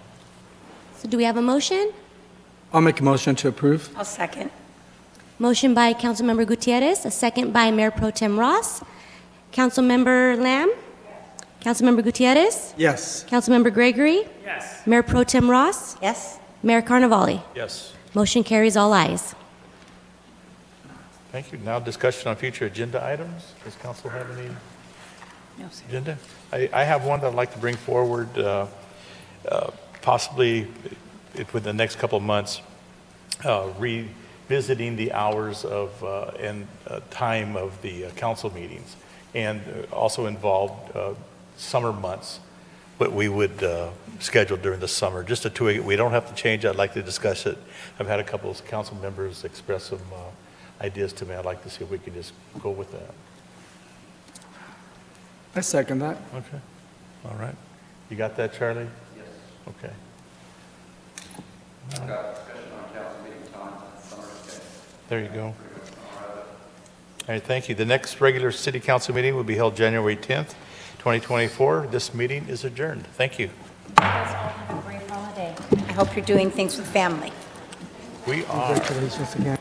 So do we have a motion? I'll make a motion to approve. I'll second. Motion by Councilmember Gutierrez, a second by Mayor Pro Tem Ross. Councilmember Lamb? Councilmember Gutierrez? Yes. Councilmember Gregory? Yes. Mayor Pro Tem Ross? Yes. Mayor Carnevale? Yes. Motion carries all ayes. Thank you. Now discussion on future agenda items. Does council have any No, sir. agenda? I have one that I'd like to bring forward, possibly within the next couple of months, revisiting the hours of and time of the council meetings, and also involved summer months, what we would schedule during the summer. Just we don't have to change it. I'd like to discuss it. I've had a couple of council members express some ideas to me. I'd like to see if we can just go with that. I second that. Okay. All right. You got that, Charlie? Yes. Okay. All right. There you go. All right, thank you. The next regular city council meeting will be held January 10th, 2024. This meeting is adjourned. Thank you. Have a great holiday. I hope you're doing things with family. We are. Congratulations again.